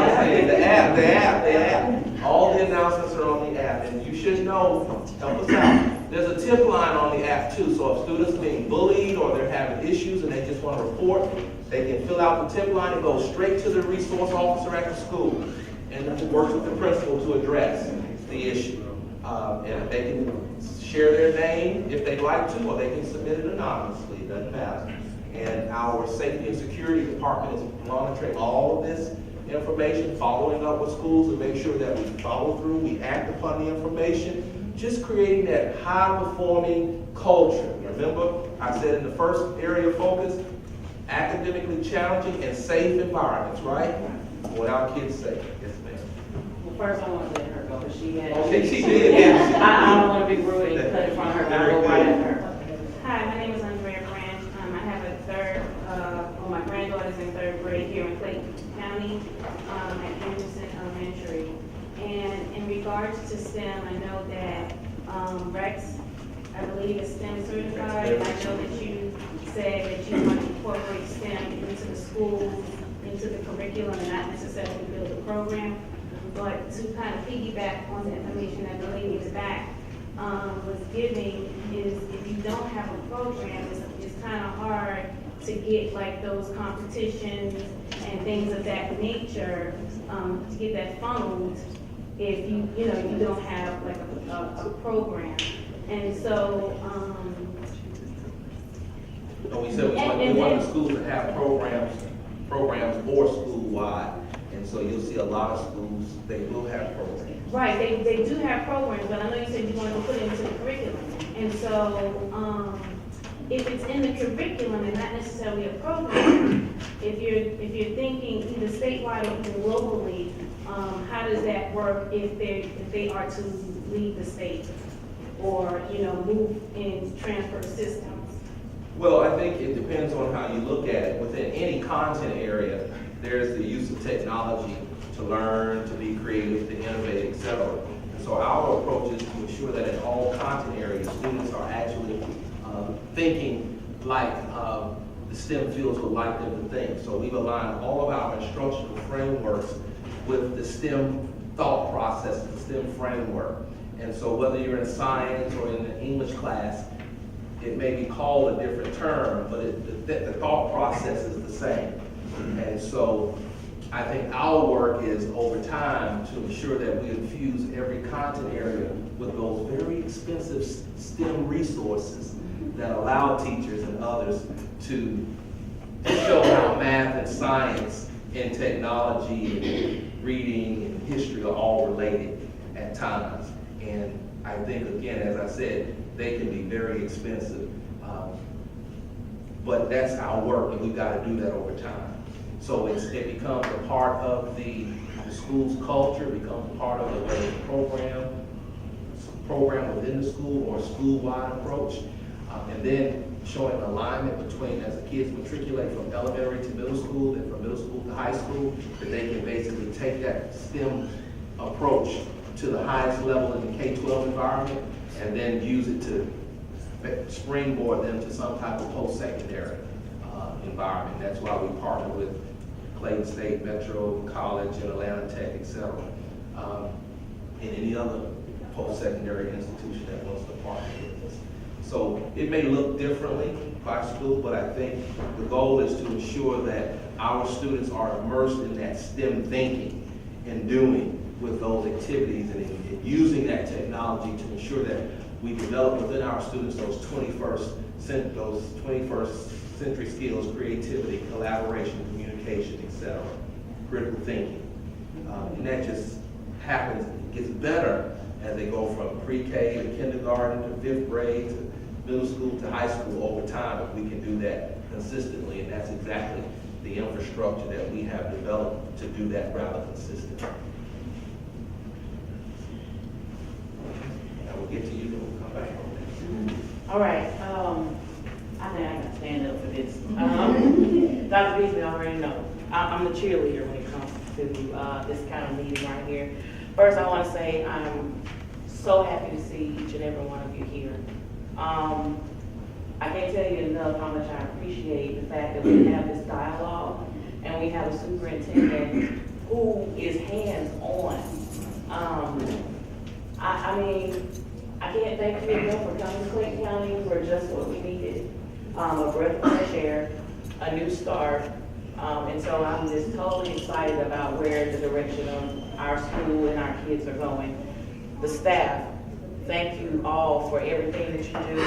is saying the app. All the announcements are on the app, and you should know, help us out. There's a tip line on the app too, so if students are being bullied or they're having issues and they just want to report, they can fill out the tip line and go straight to the resource officer at the school and work with the principal to address the issue. And they can share their name if they'd like to, or they can submit it anonymously, it doesn't matter. And our safety and security department is monitoring all of this information, following up with schools to make sure that we follow through, we act upon the information, just creating that high-performing culture. Remember, I said in the first area of focus, academically challenging and safe environments, right? What our kids say. Yes, ma'am. Well, first I want to let her go, because she had. Okay, she did, yes. I don't want to be rude and cut in front of her, but I'll go right at her. Hi, my name is Andrea Branch. I have a third, my granddaughter's in third grade here in Clayton County at Anderson Elementary. And in regards to STEM, I know that Rex, I believe, is STEM certified. And I know that you said that you want to incorporate STEM into the schools, into the curriculum, and not necessarily build a program. But to kind of piggyback on the information that the lady in the back was giving, is if you don't have a program, it's kind of hard to get like those competitions and things of that nature, to get that funneled if you don't have like a program. And so, No, we said we want the schools to have programs or school-wide. And so you'll see a lot of schools, they will have programs. right, they do have programs, but I know you said you want to put it into the curriculum. And so, if it's in the curriculum and not necessarily a program, if you're thinking either statewide or even locally, how does that work if they are to leave the state or, move in transfer systems? Well, I think it depends on how you look at it. Within any content area, there's the use of technology to learn, to be creative, to innovate, etc. And so our approach is to ensure that in all content areas, students are actually thinking like the STEM fields would like them to think. So we've aligned all of our instructional frameworks with the STEM thought process, the STEM framework. And so whether you're in science or in an English class, it may be called a different term, but the thought process is the same. And so I think our work is over time to ensure that we infuse every content area with those very expensive STEM resources that allow teachers and others to show how math and science and technology and reading and history are all related at times. And I think, again, as I said, they can be very expensive. But that's our work, and we've got to do that over time. So it becomes a part of the school's culture, becomes a part of the program within the school or school-wide approach. And then showing alignment between, as the kids matriculate from elementary to middle school and from middle school to high school, that they can basically take that STEM approach to the highest level in the K-12 environment and then use it to springboard them to some type of post-secondary environment. That's why we partner with Clayton State, Metro College, and Atlanta Tech, etc. And any other post-secondary institution that wants to partner with us. So it may look differently by school, but I think the goal is to ensure that our students are immersed in that STEM thinking and doing with those activities and using that technology to ensure that we develop within our students those 21st century skills, creativity, collaboration, communication, etc., critical thinking. And that just happens, it gets better as they go from pre-K to kindergarten to 5th grade middle school to high school over time if we can do that consistently, and that's exactly the infrastructure that we have developed to do that rather consistently. I will get to you, then we'll come back on that. All right, I think I can stand up for this. Dr. Beasley already know, I'm the cheerleader when it comes to this kind of meeting right here. First, I want to say I'm so happy to see each and every one of you here. I can't tell you enough how much I appreciate the fact that we have this dialogue and we have a superintendent who is hands-on. I mean, I can't thank you enough for coming to Clayton County for just what we needed. A breath of fresh air, a new start. And so I'm just totally excited about where the direction of our school and our kids are going. The staff, thank you all for everything that you do,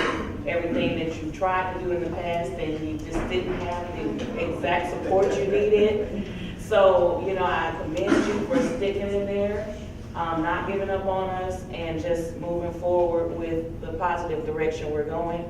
everything that you tried to do in the past and you just didn't have the exact support you needed. So, you know, I commend you for sticking in there, not giving up on us, and just moving forward with the positive direction we're going.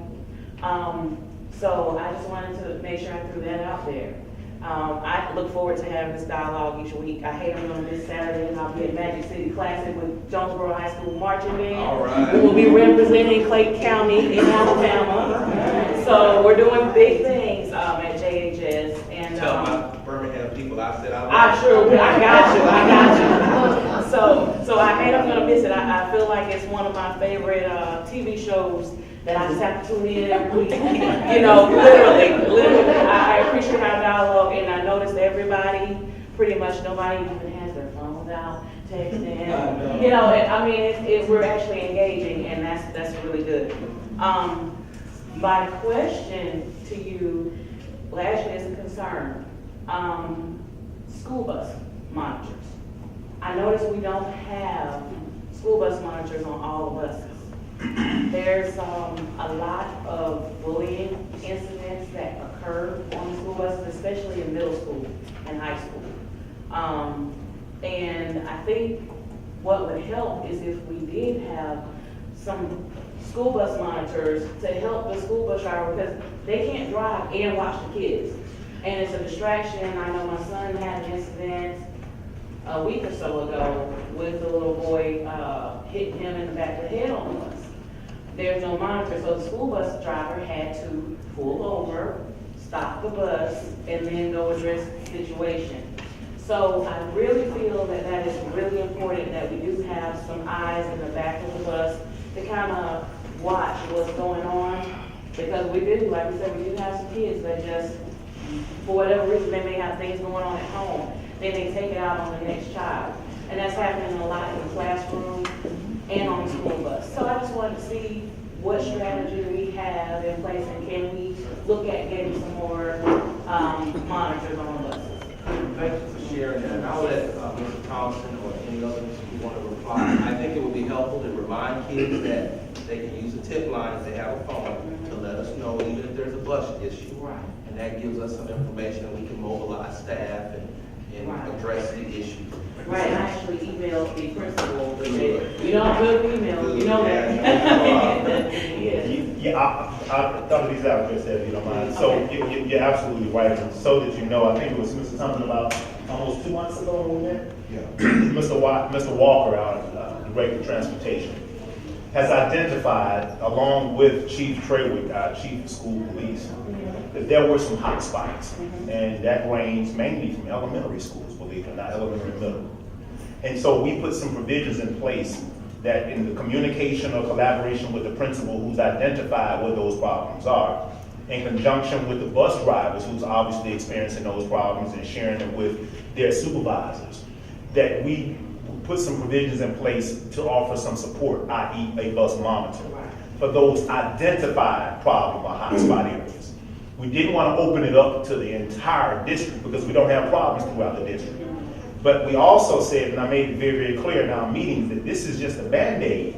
So I just wanted to make sure I threw that out there. I look forward to having this dialogue each week. I hate I'm doing this Saturday, and I'll be at Magic City Classic with Jonesboro High School Marching Band. All right. We will be representing Clayton County in Alabama. So we're doing big things at JHS. And Tell my Birmingham people I said I sure will. I got you. So I hate I'm gonna miss it. I feel like it's one of my favorite TV shows that I just have to tune in every week. You know, literally. I appreciate our dialogue, and I noticed everybody, pretty much nobody even has their phones out, texting. You know, I mean, we're actually engaging, and that's really good. My question to you, well, actually, is a concern. School bus monitors. I noticed we don't have school bus monitors on all the buses. There's a lot of bullying incidents that occur on school buses, especially in middle school and high school. And I think what would help is if we did have some school bus monitors to help the school bus driver, because they can't drive and watch the kids. And it's a distraction. I know my son had an incident a week or so ago with a little boy hitting him in the back of the head on the bus. There's no monitor, so the school bus driver had to pull over, stop the bus, and then go address the situation. So I really feel that that is really important, that we do have some eyes in the back of the bus to kind of watch what's going on. Because we do, like we said, we do have some kids that just, for whatever reason, they may have things going on at home. Then they take it out on the next child. And that's happening a lot in the classroom and on the school bus. So I just wanted to see what strategy we have in place, and can we look at getting some more monitors on the buses. Thank you for sharing that. And I'll let Mr. Thompson or any others who want to reply. I think it would be helpful to remind kids that they can use a tip line if they have a phone to let us know even if there's a bus issue. Right. And that gives us some information, and we can mobilize staff and address the issue. Right, and I actually emailed the principal, but you don't good email, you know that. I thought these out, Chris, if you don't mind. So you're absolutely right. And so that you know, I think it was Mr. Thompson about almost 2 months ago when we met. Yeah. Mr. Walker out of the Director of Transportation has identified, along with Chief Treywick, our Chief of School Police, that there were some hot spots, and that ranged mainly from elementary schools, believe it or not, elementary and middle. And so we put some provisions in place that in the communication or collaboration with the principal who's identified what those problems are, in conjunction with the bus drivers who's obviously experiencing those problems and sharing them with their supervisors, that we put some provisions in place to offer some support, i.e. a bus monitor, for those identified problem or hotspot areas. We didn't want to open it up to the entire district because we don't have problems throughout the district. But we also said, and I made it very, very clear in our meetings, that this is just a Band-Aid,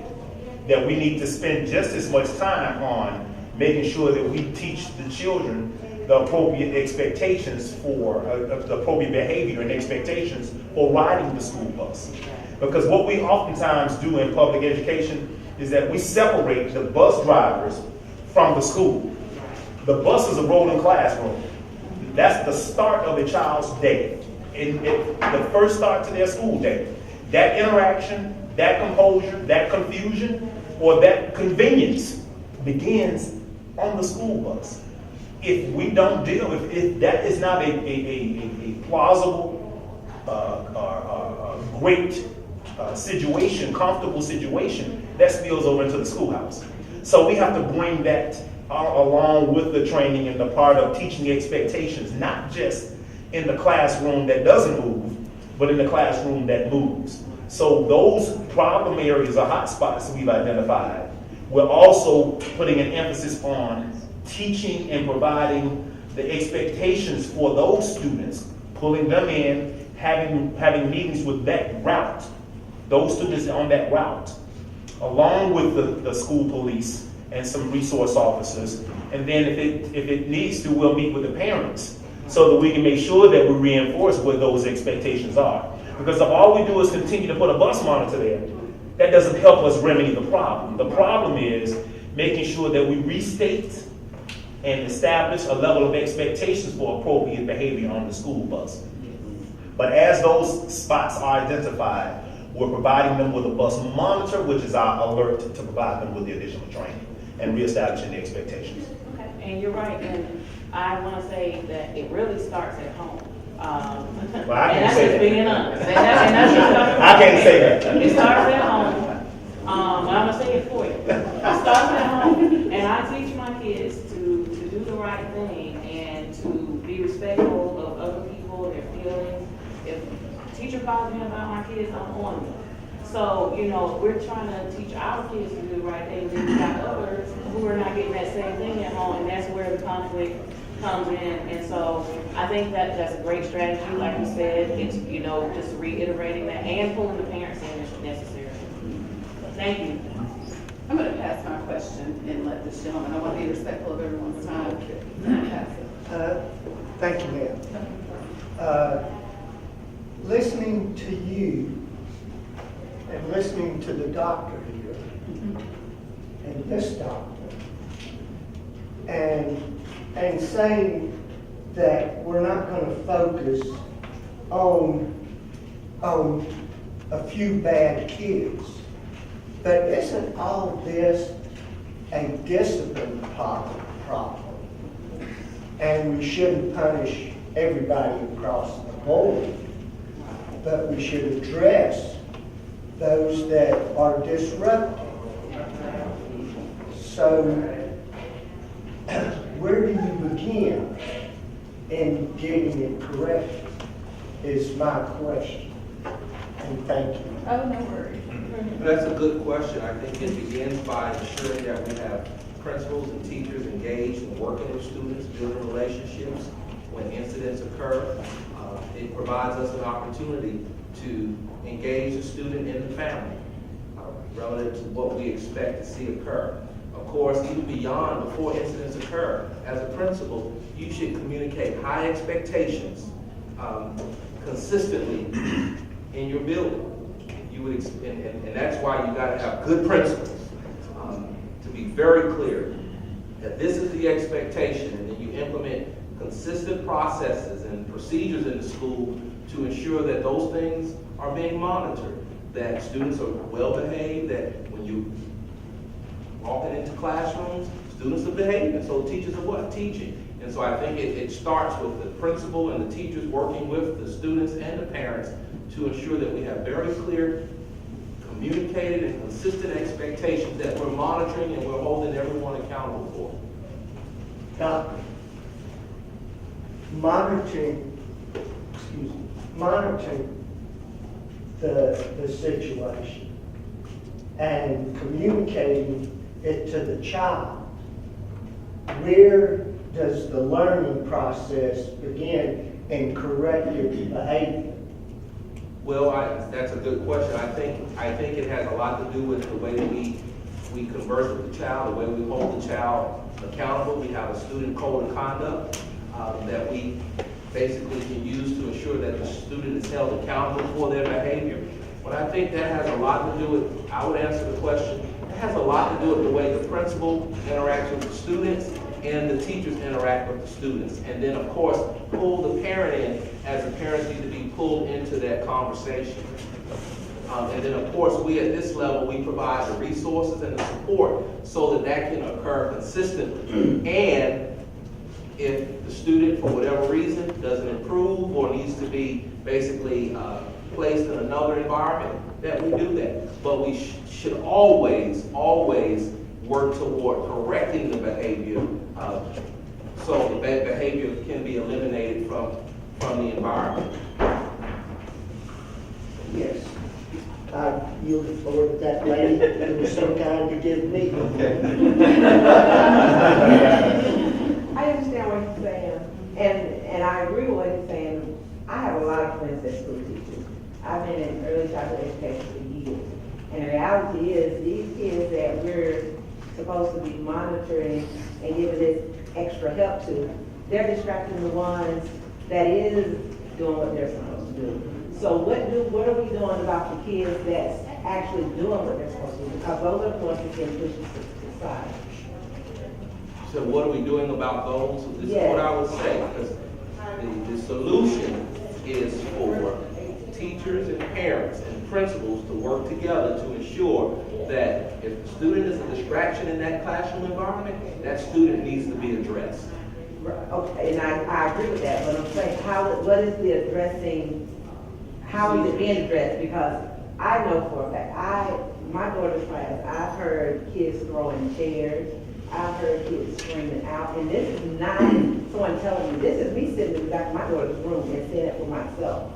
that we need to spend just as much time on making sure that we teach the children the appropriate expectations for, the appropriate behavior and expectations for riding the school bus. Because what we oftentimes do in public education is that we separate the bus drivers from the school. The bus is a rolling classroom. That's the start of a child's day, the first start to their school day. That interaction, that composure, that confusion, or that convenience begins on the school bus. If we don't deal, if that is not a plausible, great situation, comfortable situation, that spills over into the schoolhouse. So we have to bring that along with the training and the part of teaching expectations, not just in the classroom that doesn't move, but in the classroom that moves. So those problem areas or hot spots we've identified, we're also putting an emphasis on teaching and providing the expectations for those students, pulling them in, having meetings with that route, those students on that route, along with the school police and some resource officers. And then if it needs to, we'll meet with the parents so that we can make sure that we reinforce what those expectations are. Because if all we do is continue to put a bus monitor there, that doesn't help us remedy the problem. The problem is making sure that we restate and establish a level of expectations for appropriate behavior on the school bus. But as those spots are identified, we're providing them with a bus monitor, which is our alert to provide them with the additional training and reestablishing the expectations. Okay, and you're right, and I want to say that it really starts at home. Well, I and can't that's say just that. being honest. And that's just I can't say that. It starts at home. But I'm gonna say it for you. It starts at home, and I teach my kids to do the right thing and to be respectful of other people, their feelings. If a teacher calls me about my kids, I'm on them. So, we're trying to teach our kids to do the right thing, and then we got others who are not getting that same thing at home, and that's where the conflict comes in. And so I think that's a great strategy, like you said. It's, just reiterating that and pulling the parents in if necessary. Thank you. I'm going to pass my question and let this gentleman, I want to be respectful of everyone's time. Pass it. Thank you, ma'am. Listening to you and listening to the doctor here and this doctor and saying that we're not going to focus on a few bad kids. But isn't all this a discipline problem? And we shouldn't punish everybody across the board, but we should address those that are disruptive. So, where do you begin in getting it corrected is my question. And thank you. Oh, no worries. That's a good question. I think it begins by ensuring that we have principals and teachers engaged in working with students, building relationships when incidents occur. It provides us an opportunity to engage the student in the family relative to what we expect to see occur. Of course, even beyond, before incidents occur, as a principal, you should communicate high expectations consistently in your building. And that's why you got to have good principals to be very clear that this is the expectation, and then you implement consistent processes and procedures in the school to ensure that those things are being monitored, that students are well behaved, that when you walking into classrooms, students are behaving, so teachers are what? Teaching. And so I think it starts with the principal and the teachers working with the students and the parents to ensure that we have very clear, communicated and consistent expectations that we're monitoring and we're holding everyone accountable for. Now, monitoring the situation and communicating it to the child. Where does the learning process begin in corrective behavior? Well, that's a good question. I think it has a lot to do with the way that we converse with the child, the way we hold the child accountable. We have a student code of conduct that we basically can use to ensure that the student is held accountable for their behavior. But I think that has a lot to do with, I would answer the question, it has a lot have to do it the way the principal interacts with the students and the teachers interact with the students. And then, of course, pull the parent in, as the parents need to be pulled into that conversation. And then, of course, we at this level, we provide the resources and the support so that that can occur consistently. And if the student, for whatever reason, doesn't improve or needs to be basically placed in another environment, that we do that. But we should always work toward correcting the behavior so the bad behavior can be eliminated from the environment. Yes. I yield the floor to that lady who was so kind to give me. I understand what you're saying, and I agree with what you're saying. I have a lot of friends that school teachers. I've been in early childhood education for years. And the reality is, these kids that we're supposed to be monitoring and giving this extra help to, they're distracting the ones that is doing what they're supposed to do. So what are we doing about the kids that's actually doing what they're supposed to do? Because those are the ones that get pushed to the side. So what are we doing about those? This Yes. is what I would say, because the solution is for teachers and parents and principals to work together to ensure that if the student is a distraction in that classroom environment, that student needs to be addressed. Okay, and I agree with that, but I'm saying, what is the addressing, how is it being addressed? Because I know for a fact, my daughter's class, I've heard kids throwing chairs, I've heard kids screaming out, and this is not someone telling me, this is me sitting in the back of my daughter's room and saying it for myself.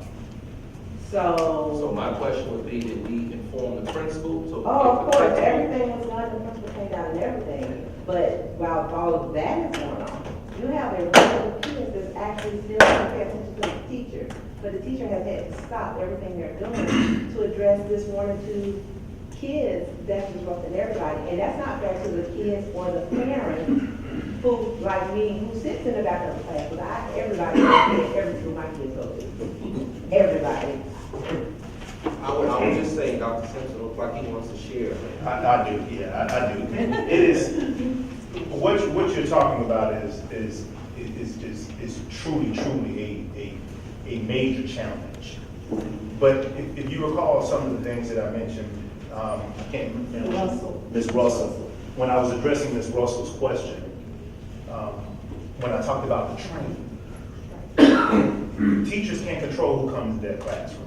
So my question would be, did we inform the principal? So Oh, of course, everything was done, the principal came down and everything, but while all of that is going on, you have a bunch of kids that's actually still paying attention to the teacher, but the teacher has had to stop everything they're doing to address this one or two kids that's disrupting everybody, and that's not fair to the kids or the parents who, like me, who sits in the back of the class, because everybody knows every school my kids go to. Everybody. I would just say, Dr. Simpson looks like he wants to share. I do, yeah, I do. It is, what you're talking about is truly a major challenge. But if you recall some of the things that I mentioned, I can't remember, Ms. Russell, when I was addressing Ms. Russell's question, when I talked about the training, teachers can't control who comes to their classroom,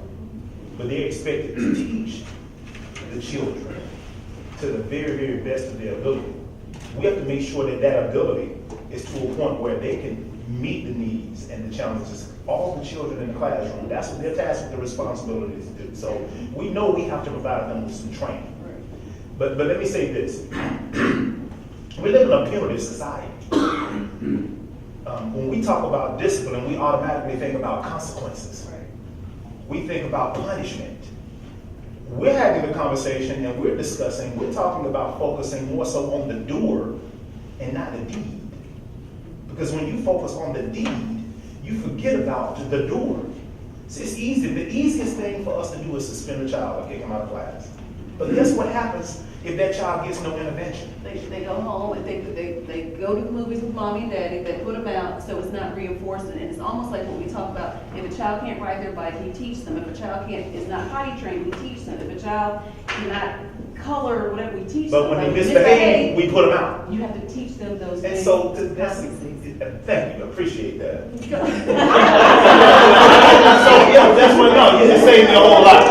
but they're expected to teach the children to the very, very best of their ability. We have to make sure that that ability is to a point where they can meet the needs and the challenges of all the children in the classroom. That's what they're tasked with the responsibility to do. So we know we have to provide them with some training. But let me say this. We live in a punitive society. When we talk about discipline, we automatically think about consequences. We think about punishment. We're having a conversation and we're talking about focusing more so on the doer and not the deed. Because when you focus on the deed, you forget about the doer. See, it's easy. The easiest thing for us to do is suspend a child or kick him out of class. But guess what happens if that child gets no intervention? They go home and they go to the movies with mommy and daddy, they put them out, so it's not reinforcing. And it's almost like what we talk about, if a child can't ride their bike, we teach them. If a child is not potty trained, we teach them. If a child cannot color or whatever, we teach them. But when they misbehave, we put them out. You have to teach them those And things. so thank you, appreciate that. So yeah, that's what, no, you just saved me a whole lot.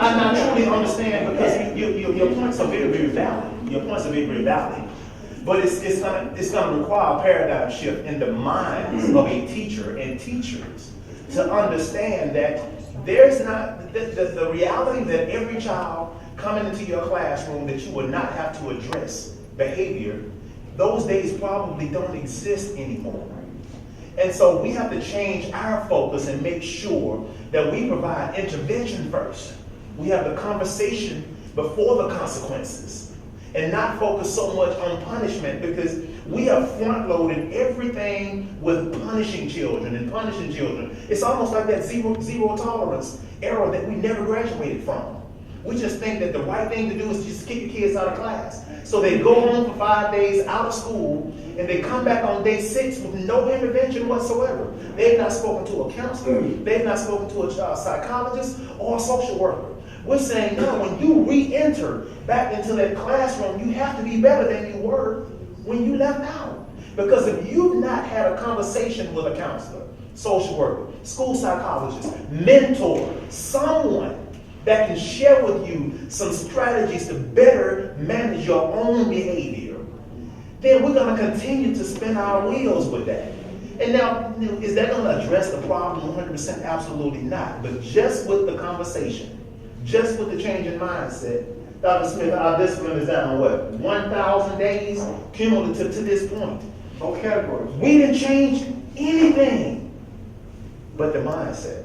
I truly understand because your points are very, very valid. Your points are very, very valid. But it's gonna require a paradigm shift in the minds of a teacher and teachers to understand that there's not the reality that every child coming into your classroom that you would not have to address behavior, those days probably don't exist anymore. And so we have to change our focus and make sure that we provide intervention first. We have the conversation before the consequences and not focus so much on punishment because we have front-loaded everything with punishing children and punishing children. It's almost like that zero tolerance era that we never graduated from. We just think that the right thing to do is just kick your kids out of class. So they go home for 5 days out of school, and they come back on day 6 with no intervention whatsoever. They've not spoken to a counselor, they've not spoken to a psychologist or a social worker. We're saying, no, when you re-enter back into that classroom, you have to be better than you were when you left out. Because if you've not had a conversation with a counselor, social worker, school psychologist, mentor, someone that can share with you some strategies to better manage your own behavior, then we're going to continue to spin our wheels with that. And now, is that going to address the problem 100%? Absolutely not. But just with the conversation, just with the change in mindset, Dr. Smith, our discipline is down, what, 1,000 days cumulative to this point. Both categories. We didn't change anything but the mindset.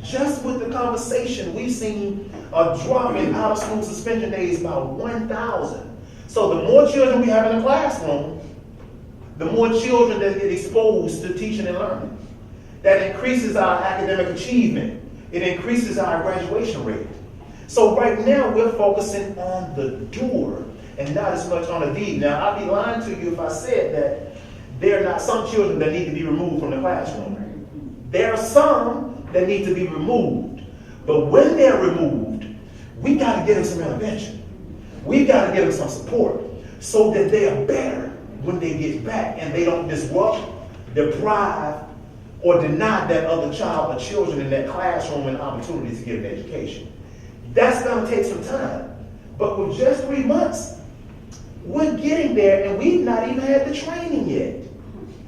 Just with the conversation, we've seen a drop in out-of-school suspension days by 1,000. So the more children we have in the classroom, the more children that get exposed to teaching and learning. That increases our academic achievement. It increases our graduation rate. So right now we're focusing on the doer and not as much on the deed. Now I'd be lying to you if I said that there are not some children that need to be removed from the classroom. There are some that need to be removed. But when they're removed, we got to get them some intervention. We've got to give them some support so that they are better when they get back and they don't disrupt, deprive, or deny that other child or children in that classroom an opportunity to get an education. That's going to take some time. But with just 3 months, we're getting there and we've not even had the training yet.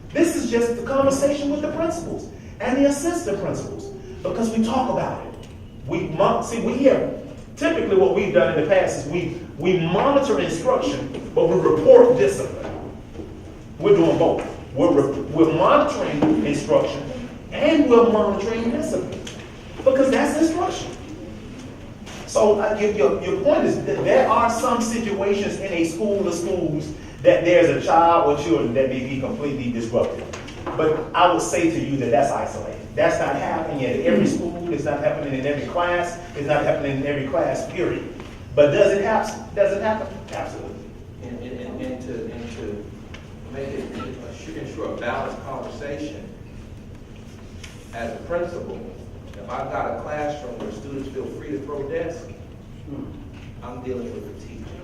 This is just the conversation with the principals and the assistant principals because we talk about it. Typically what we've done in the past is we monitor instruction, but we report discipline. We're doing both. We're monitoring instruction and we're monitoring discipline because that's instruction. So your point is that there are some situations in a school or schools that there's a child or children that may be completely disrupted. But I would say to you that that's isolated. That's not happening at every school. It's not happening in every class. It's not happening in every class, period. But does it happen? Absolutely. And to make it ensure a balanced conversation, as a principal, if I've got a classroom where students feel free to throw desks, I'm dealing with the teacher.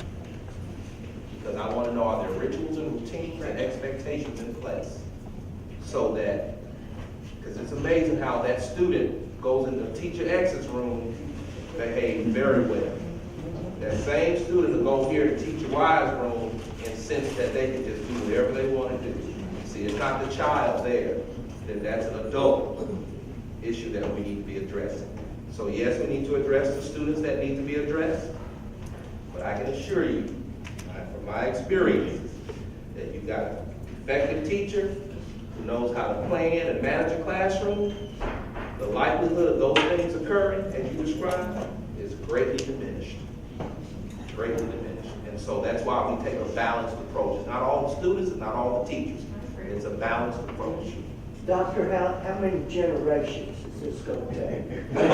Because I want to know, are there rituals and routines and expectations in place? So that, because it's amazing how that student goes in the teacher exits room, behave very well. That same student will go here to teacher Y's room and sense that they can just do whatever they want to do. See, it's not the child there, that's an adult issue that we need to be addressing. So yes, we need to address the students that need to be addressed, but I can assure you, from my experience, that you've got an effective teacher who knows how to plan and manage a classroom. The likelihood of those things occurring, as you described, is greatly diminished. Greatly diminished. And so that's why we take a balanced approach. It's not all the students, it's not all the teachers. It's a balanced approach. Doctor, how many generations is this going to take? They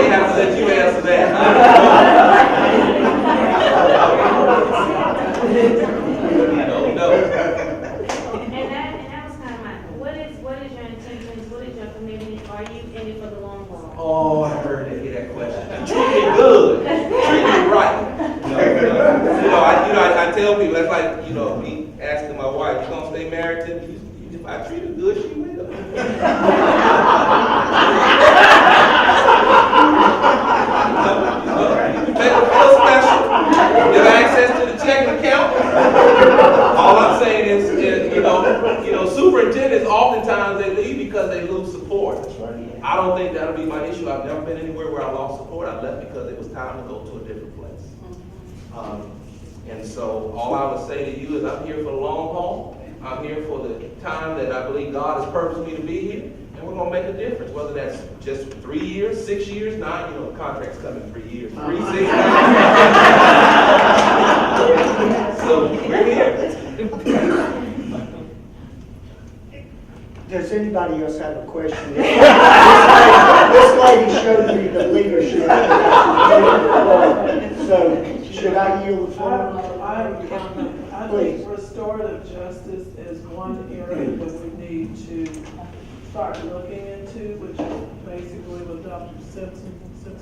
have to let you answer that. I don't know. And that was kind of my, what is your intentions, what is your commitment, are you in it for the long haul? Oh, I heard that question. Treat me good. Treat me right. I tell people, that's like, me asking my wife, you gonna stay married to me? If I treat her good, she will. Make her feel special. Get access to the checking account. All I'm saying is, superintendents oftentimes they leave because they lose support. That's right. I don't think that'll be my issue. I've never been anywhere where I lost support. I left because it was time to go to a different place. And so all I would say to you is I'm here for the long haul. I'm here for the time that I believe God has purposed me to be here. And we're going to make a difference, whether that's just 3 years, 6 years, 9, the contract's coming in 3 years, 3, 6, 9. So we're here. Does anybody else have a question? This lady showed me the leadership. So, should I yield the floor? I think restorative justice is one area that we need to start looking into, which is basically what Dr. Simpson said,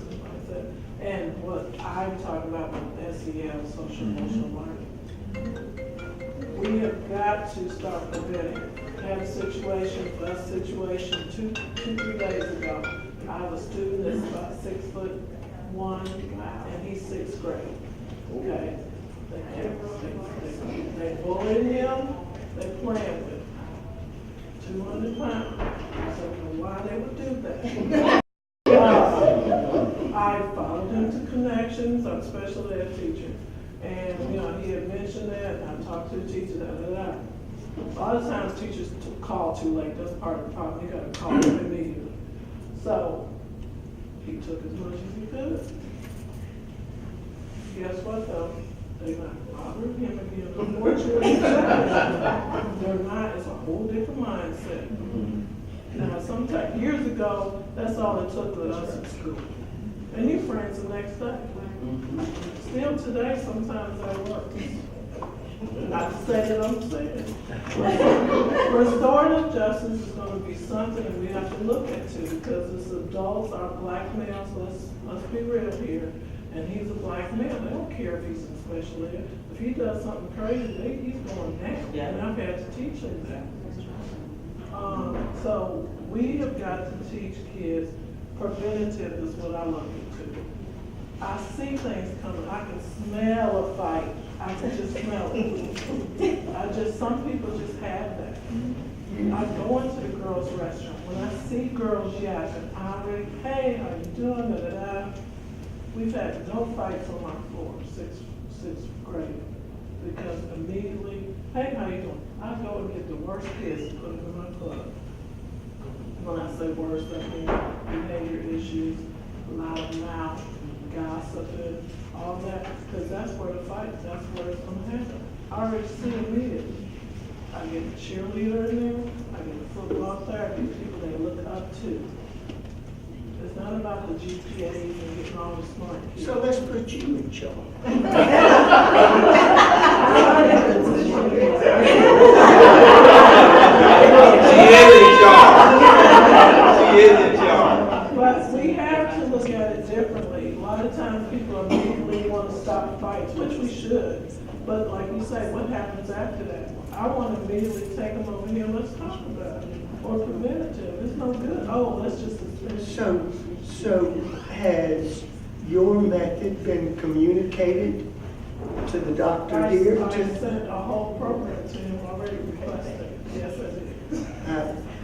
and what I'm talking about with SEL, social emotional learning. We have got to start preventing. I had a situation, last situation, two, 3 days ago. I have a student that's about 6'1", and he's 6th grade. Okay, they bullied him, they playing with him. 200 pounds. I don't know why they would do that. I followed him to Connections, our special ed teacher, and he had mentioned that, and I talked to the teacher, A lot of times teachers call too late. That's part of the problem. You got to call them immediately. So he took as much as he could. Guess what though? They're not bothering him again. Unfortunately, they're not. It's a whole different mindset. Now, sometimes years ago, that's all it took with us in school. And your friends the next day. Still today, sometimes that works. Not to say that I'm saying. Restorative justice is going to be something that we have to look into because as adults, our black males, let's be real here, and he's a black male. They don't care if he's in special ed. If he does something crazy, he's going down. And I've had to teach him that. So we have got to teach kids. Preventative is what I look into. I see things coming. I can smell a fight. I can just smell it. Some people just have that. I go into the girls' restaurant. When I see girls yapping, hey, how you doing? We've had no fights on our floor, sixth grade, because immediately, hey, how you doing? I go and get the worst kids and put them in my club. When I say worst, I mean behavior issues, loud mouth, gossiping, all that, because that's where the fight, that's where it's going to happen. I already see immediately. I get a cheerleader in there, I get a football player, I get people they look up to. It's not about the GPAs and getting all the smart kids. So let's put you in charge. She is in charge. She is in charge. But we have to look at it differently. A lot of times people immediately want to stop fights, which we should. But like you say, what happens after that? I want to immediately take them over here, let's talk about it. Or preventative, it's no good. Oh, let's just finish. So has your method been communicated to the doctor here? I sent a whole program to him already requested. Yes, I did.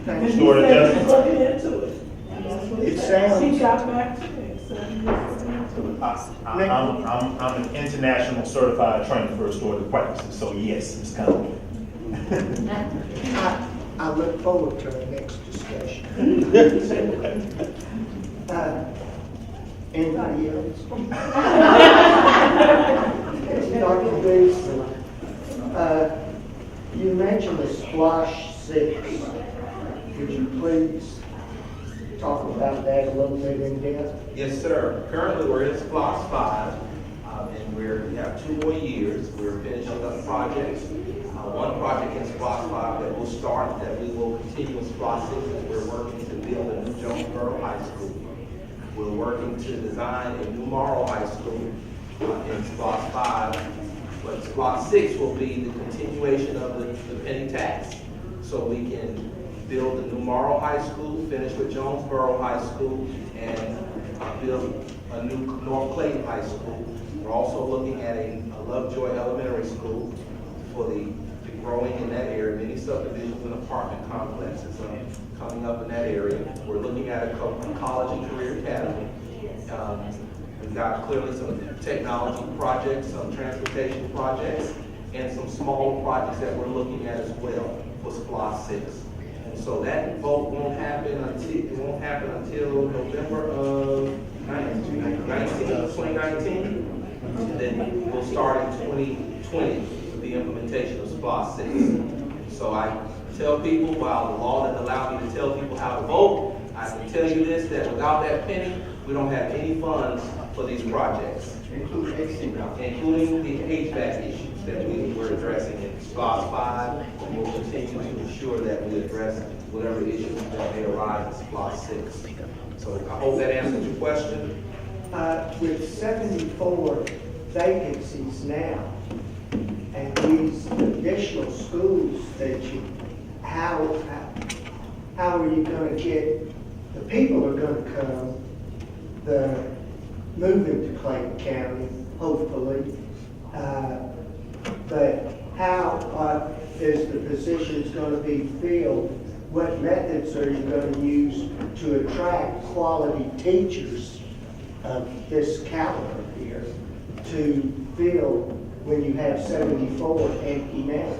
Thank And he you. said he's looking into it. And that's what he It said. sounds- He got back to me and said he was looking into it. I'm an international certified trainer for restorative practices, so yes, it's coming. I look forward to our next discussion. Anybody else? Dr. Beasley, you mentioned the Splash 6. Could you please talk about that a little bit in depth? Yes, sir. Currently, we're in SPLOS 5, and we have 2 more years. We're finishing up projects. One project in SPLOS 5 that will start, that we will continue in SPLOS 6, is we're working to build a new Jonesboro High School. We're working to design a new Morrow High School in SPLOS 5, but SPLOS 6 will be the continuation of the penny tax. So we can build a new Morrow High School, finish with Jonesboro High School, and build a new North Clayton High School. We're also looking at a Lovejoy Elementary School for the growing in that area. Many subdivisions and apartment complexes are coming up in that area. We're looking at a college and career academy. We've got clearly some technology projects, some transportation projects, and some smaller projects that we're looking at as well for SPLOS 6. And so that vote won't happen until November of 2019. And then we'll start in 2020 with the implementation of SPLOS 6. So I tell people, while the law doesn't allow me to tell people how to vote, I can tell you this, that without that penny, We don't have any funds for these projects, including the HVAC issues that we're addressing in SPOS 5, and we'll continue to ensure that we address whatever issues that may arise in SPOS 6. So I hope that answers your question. With 74 vacancies now, and these additional schools that how are you gonna get, the people are gonna come, moving to Clayton County, hopefully. But how is the positions gonna be filled? What methods are you gonna use to attract quality teachers of this caliber here to fill when you have 74 empty now?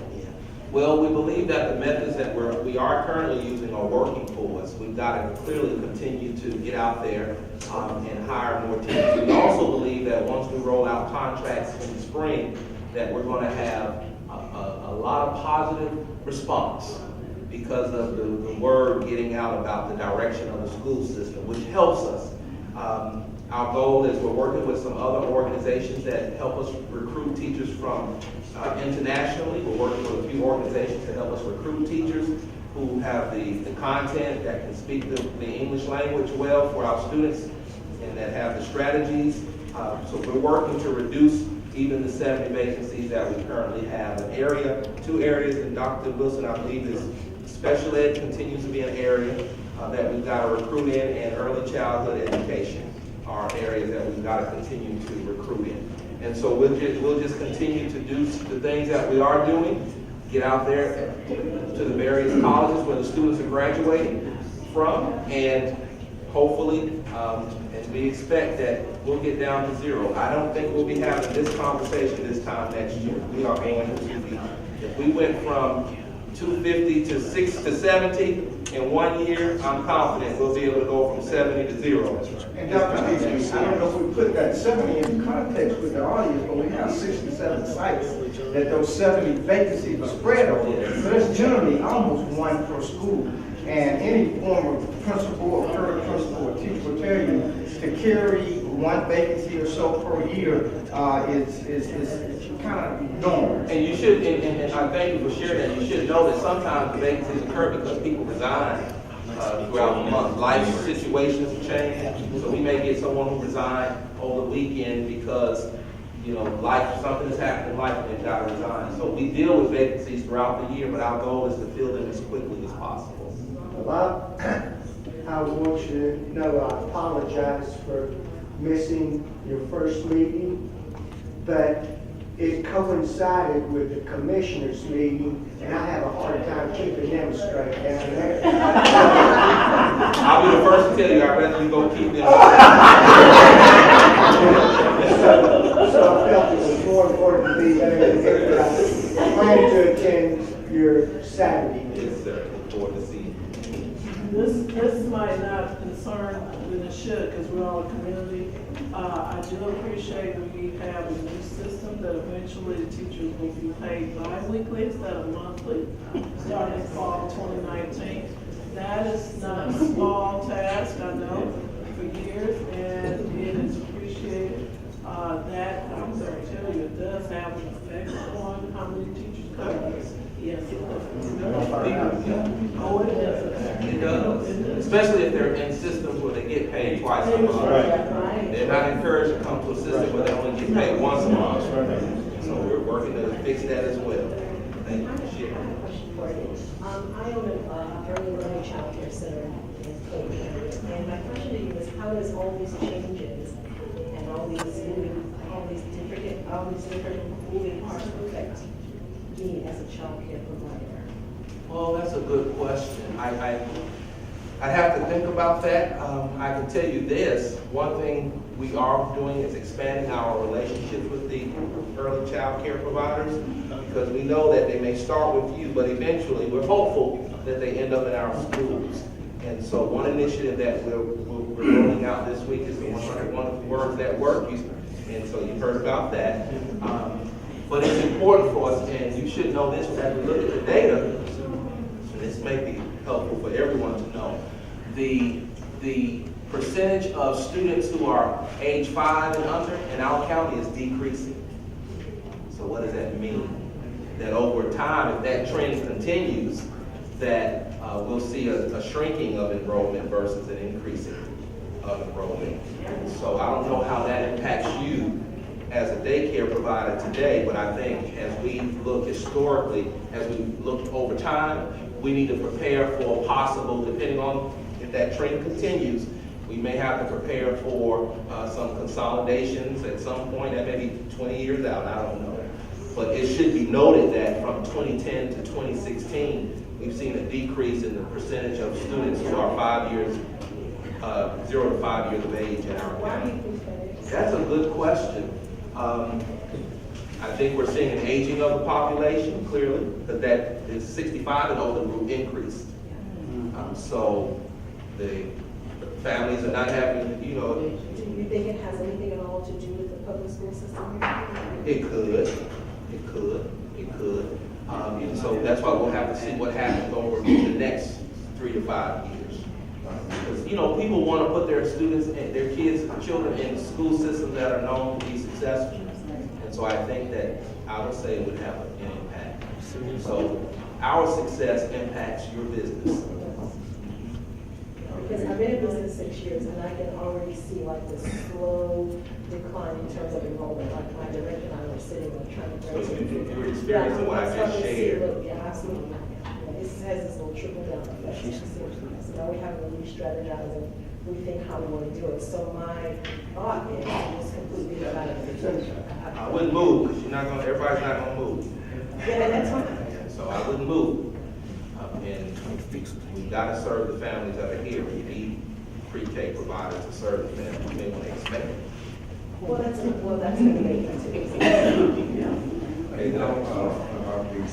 Well, we believe that the methods that we are currently using are working for us. We've got to clearly continue to get out there and hire more teachers. We also believe that once we roll out contracts in the spring, that we're going to have a lot of positive response because of the word getting out about the direction of the school system, which helps us. Our goal is we're working with some other organizations that help us recruit teachers from internationally. We're working with a few organizations to help us recruit teachers who have the content that can speak the English language well for our students and that have the strategies. So we're working to reduce even the 70 vacancies that we currently have. Two areas, and Dr. Wilson, I believe, is special ed continues to be an area that we've got to recruit in, and early childhood education are areas that we've got to continue to recruit in. And so we'll just continue to do the things that we are doing, get out there to the various colleges where the students are graduating from, and hopefully, and we expect that we'll get down to 0. I don't think we'll be having this conversation this time next year. We are going to be, if we went from 250 to 70 in 1 year, I'm confident we'll be able to go from 70 to 0. And Dr. Stevens, I don't know if we put that 70 in context with the audience, but we have 67 sites that those 70 vacancies are spread over. So that's generally almost one per school. And any former principal or current principal or teacher will tell you to carry one vacancy or so per year is kind of normal. And you should, and I thank you for sharing that. You should know that sometimes the vacancies occur because people resign throughout the month. Life situations change, so we may get someone who resigned over the weekend because something has happened in life and they've got to resign. So we deal with vacancies throughout the year, but our goal is to fill them as quickly as possible. Well, I want you to know I apologize for missing your first meeting, but it coincided with the commissioners meeting, and I have a hard time keeping them straight down there. I'll be the first to tell you, I'd rather you go keep them. So I felt it was more important to be there. I plan to attend your Saturday meeting. Yes, sir. Look forward to seeing you. This might not concern, but it should, because we're all a community. I do appreciate that we have a new system that eventually the teachers will be paid bi-weekly instead of monthly, starting fall 2019. That is not a small task, I know, for years, and it is appreciated. That, I'm going to tell you, it does have an effect on how many teachers come. Yes, it does. Oh, it does. It does, especially if they're in systems where they get paid twice a month. Right. They're not encouraged to come to a system where they only get paid once a month. So we're working to fix that as well. Thank you for sharing. I own an early learning childcare center in Clayton, and my question to you is, how does all these changes and all these different moving parts affect me as a childcare provider? Well, that's a good question. I have to think about that. I can tell you this, one thing we are doing is expanding our relationships with the early child care providers, because we know that they may start with you, but eventually we're hopeful that they end up in our schools. And so one initiative that we're rolling out this week is the 101 Words That Work. And so you've heard about that. But it's important for us, and you should know this as we look at the data, and this may be helpful for everyone to know. The percentage of students who are age 5 and under in our county is decreasing. So what does that mean? That over time, if that trend continues, that we'll see a shrinking of enrollment versus an increasing of enrollment. So I don't know how that impacts you as a daycare provider today, but I think as we look historically, as we look over time, we need to prepare for a possible, depending on if that trend continues, we may have to prepare for some consolidations at some point. That may be 20 years out, I don't know. But it should be noted that from 2010 to 2016, we've seen a decrease in the percentage of students who are 5 years, 0 to 5 years of age in our county. That's a good question. I think we're seeing an aging of the population, clearly, because that is 65 and older group increased. So the families are not having, you know. Do you think it has anything at all to do with the public school system? It could. And so that's why we'll have to see what happens over the next 3 to 5 years. Because, you know, people want to put their students and their kids and children in school systems that are known to be successful. And so I think that I would say it would have an impact. So our success impacts your business. Because I've been in business 6 years and I can already see like the slow decline in terms of enrollment. Like my director and I were sitting and trying to So you're experiencing what I just shared. Yeah, absolutely. This has this little trickle down effect. So now we have to re-strategize and rethink how we want to do it. So my thought is just completely get out of it. I wouldn't move because everybody's not going to move. Yeah, that's fine. So I wouldn't move. And we've got to serve the families that are here. We need pre-K providers to serve the families. We may want to expand. Well, that's an amazing too. Hey, our big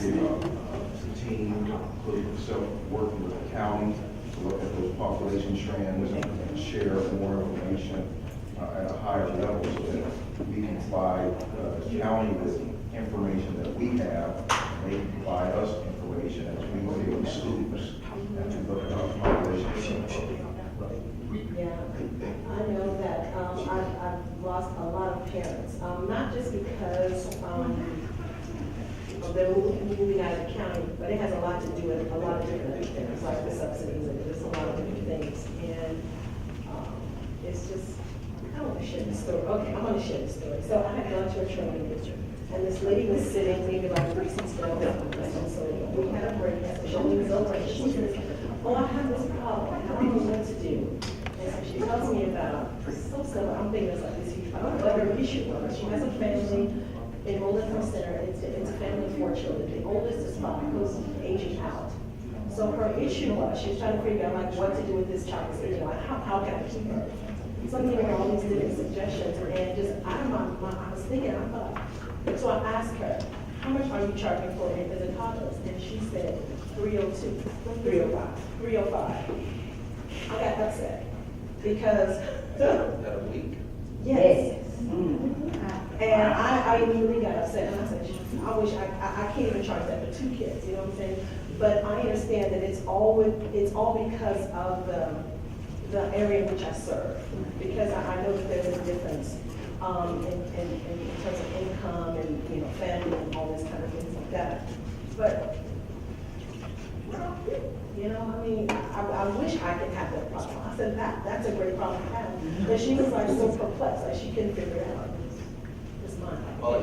team, including myself, working with the county to look at those population trends and share more information at a higher level so that we can provide the county with information that we have, and they can provide us information as we look at the schools and we look at our population. Yeah, I know that I've lost a lot of parents, not just because they're moving out of the county, but it has a lot to do with a lot of different things, like the subsidies and just a lot of different things. And it's just, I want to share the story. Okay, I'm going to share the story. So I had gone to a training district, and this lady was sitting maybe like 3 seats down from us. And so we had a break, and she was over, and she says, oh, I have this problem, and I don't know what to do. And so she tells me about, so simple, I'm thinking it's like this huge problem. What her issue was, she has a family enrolled in her center. It's a family of 4 children. The oldest is 5, who's aging out. So her issue was, she was trying to figure out like what to do with this child who's aging out. How can I keep her? So I'm thinking of all these different suggestions, and just I was thinking, I thought. So I asked her, how much are you charging for it as a toddlers? And she said, $302, $305. I got upset because. Is that a week? Yes. And I immediately got upset, and I said, I wish I can't even charge that for 2 kids, you know what I'm saying? But I understand that it's all because of the area in which I serve, because I know that there's a difference in terms of income and family and all this kind of things like that. But I mean, I wish I could have that problem. I said that's a great problem to have. But she was like so perplexed, like she couldn't figure it out. It's mine. Well,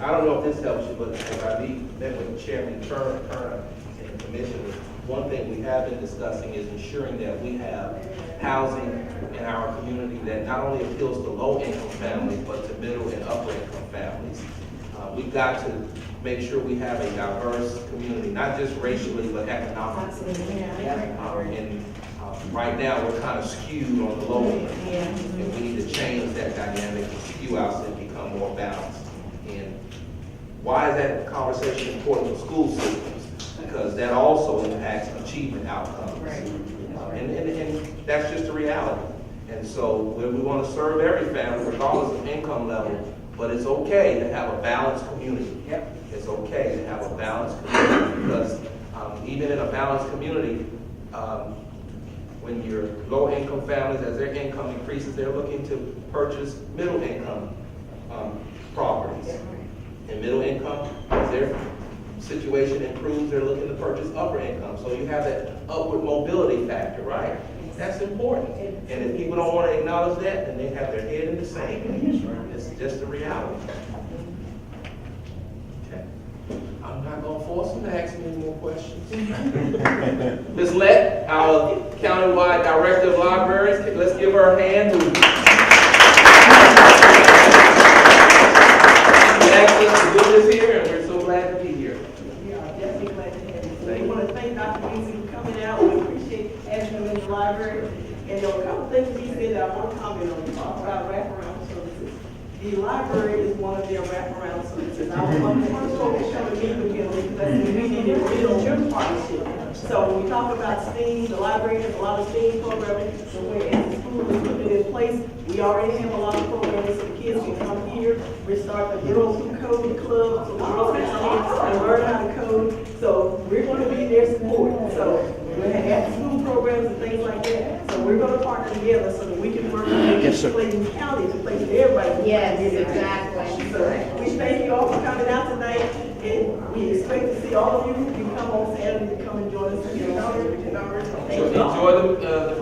I don't know if this helps you, but as I met with Chairman Turner and the commission, one thing we have been discussing is ensuring that we have housing in our community that not only appeals to low-income families, but to middle and upper-income families. We've got to make sure we have a diverse community, not just racially, but economically. And right now, we're kind of skewed on the low end. And we need to change that dynamic and skew out and become more balanced. And why is that conversation important for school systems? Because that also impacts achievement outcomes. And that's just a reality. And so we want to serve every family, regardless of income level, but it's okay to have a balanced community. It's okay to have a balanced community because even in a balanced community, when you're low-income families, as their income increases, they're looking to purchase middle-income properties. And middle income, as their situation improves, they're looking to purchase upper income. So you have that upward mobility factor, right? That's important. And if people don't want to acknowledge that, then they have their head in the sand. It's just the reality. Okay. I'm not going to force them to ask me any more questions. Ms. Lett, our countywide director of libraries, let's give her a hand. She asked us to do this here, and we're so glad to be here. We are definitely glad to have you. So we want to thank Dr. Beasley for coming out. We appreciate having him in the library. And there were a couple things he said that I want to comment on. We talked about wraparound services. The library is one of their wraparound services. I was one of the first folks to come and meet with him because we needed a real partnership. So when we talk about STEAM, the library has a lot of STEAM programming. So as the school is putting it in place, we already have a lot of programming so the kids can come here. We start the Girls Who Code Club, so the girls can come and learn how to code. So we're going to be their support. So we have after-school programs and things like that. So we're going to partner together so that we can work with Clayton County to place everybody. Yes, exactly. So we thank you all for coming out tonight, and we expect to see all of you. You come on Saturday to come and join us in the conference. So enjoy the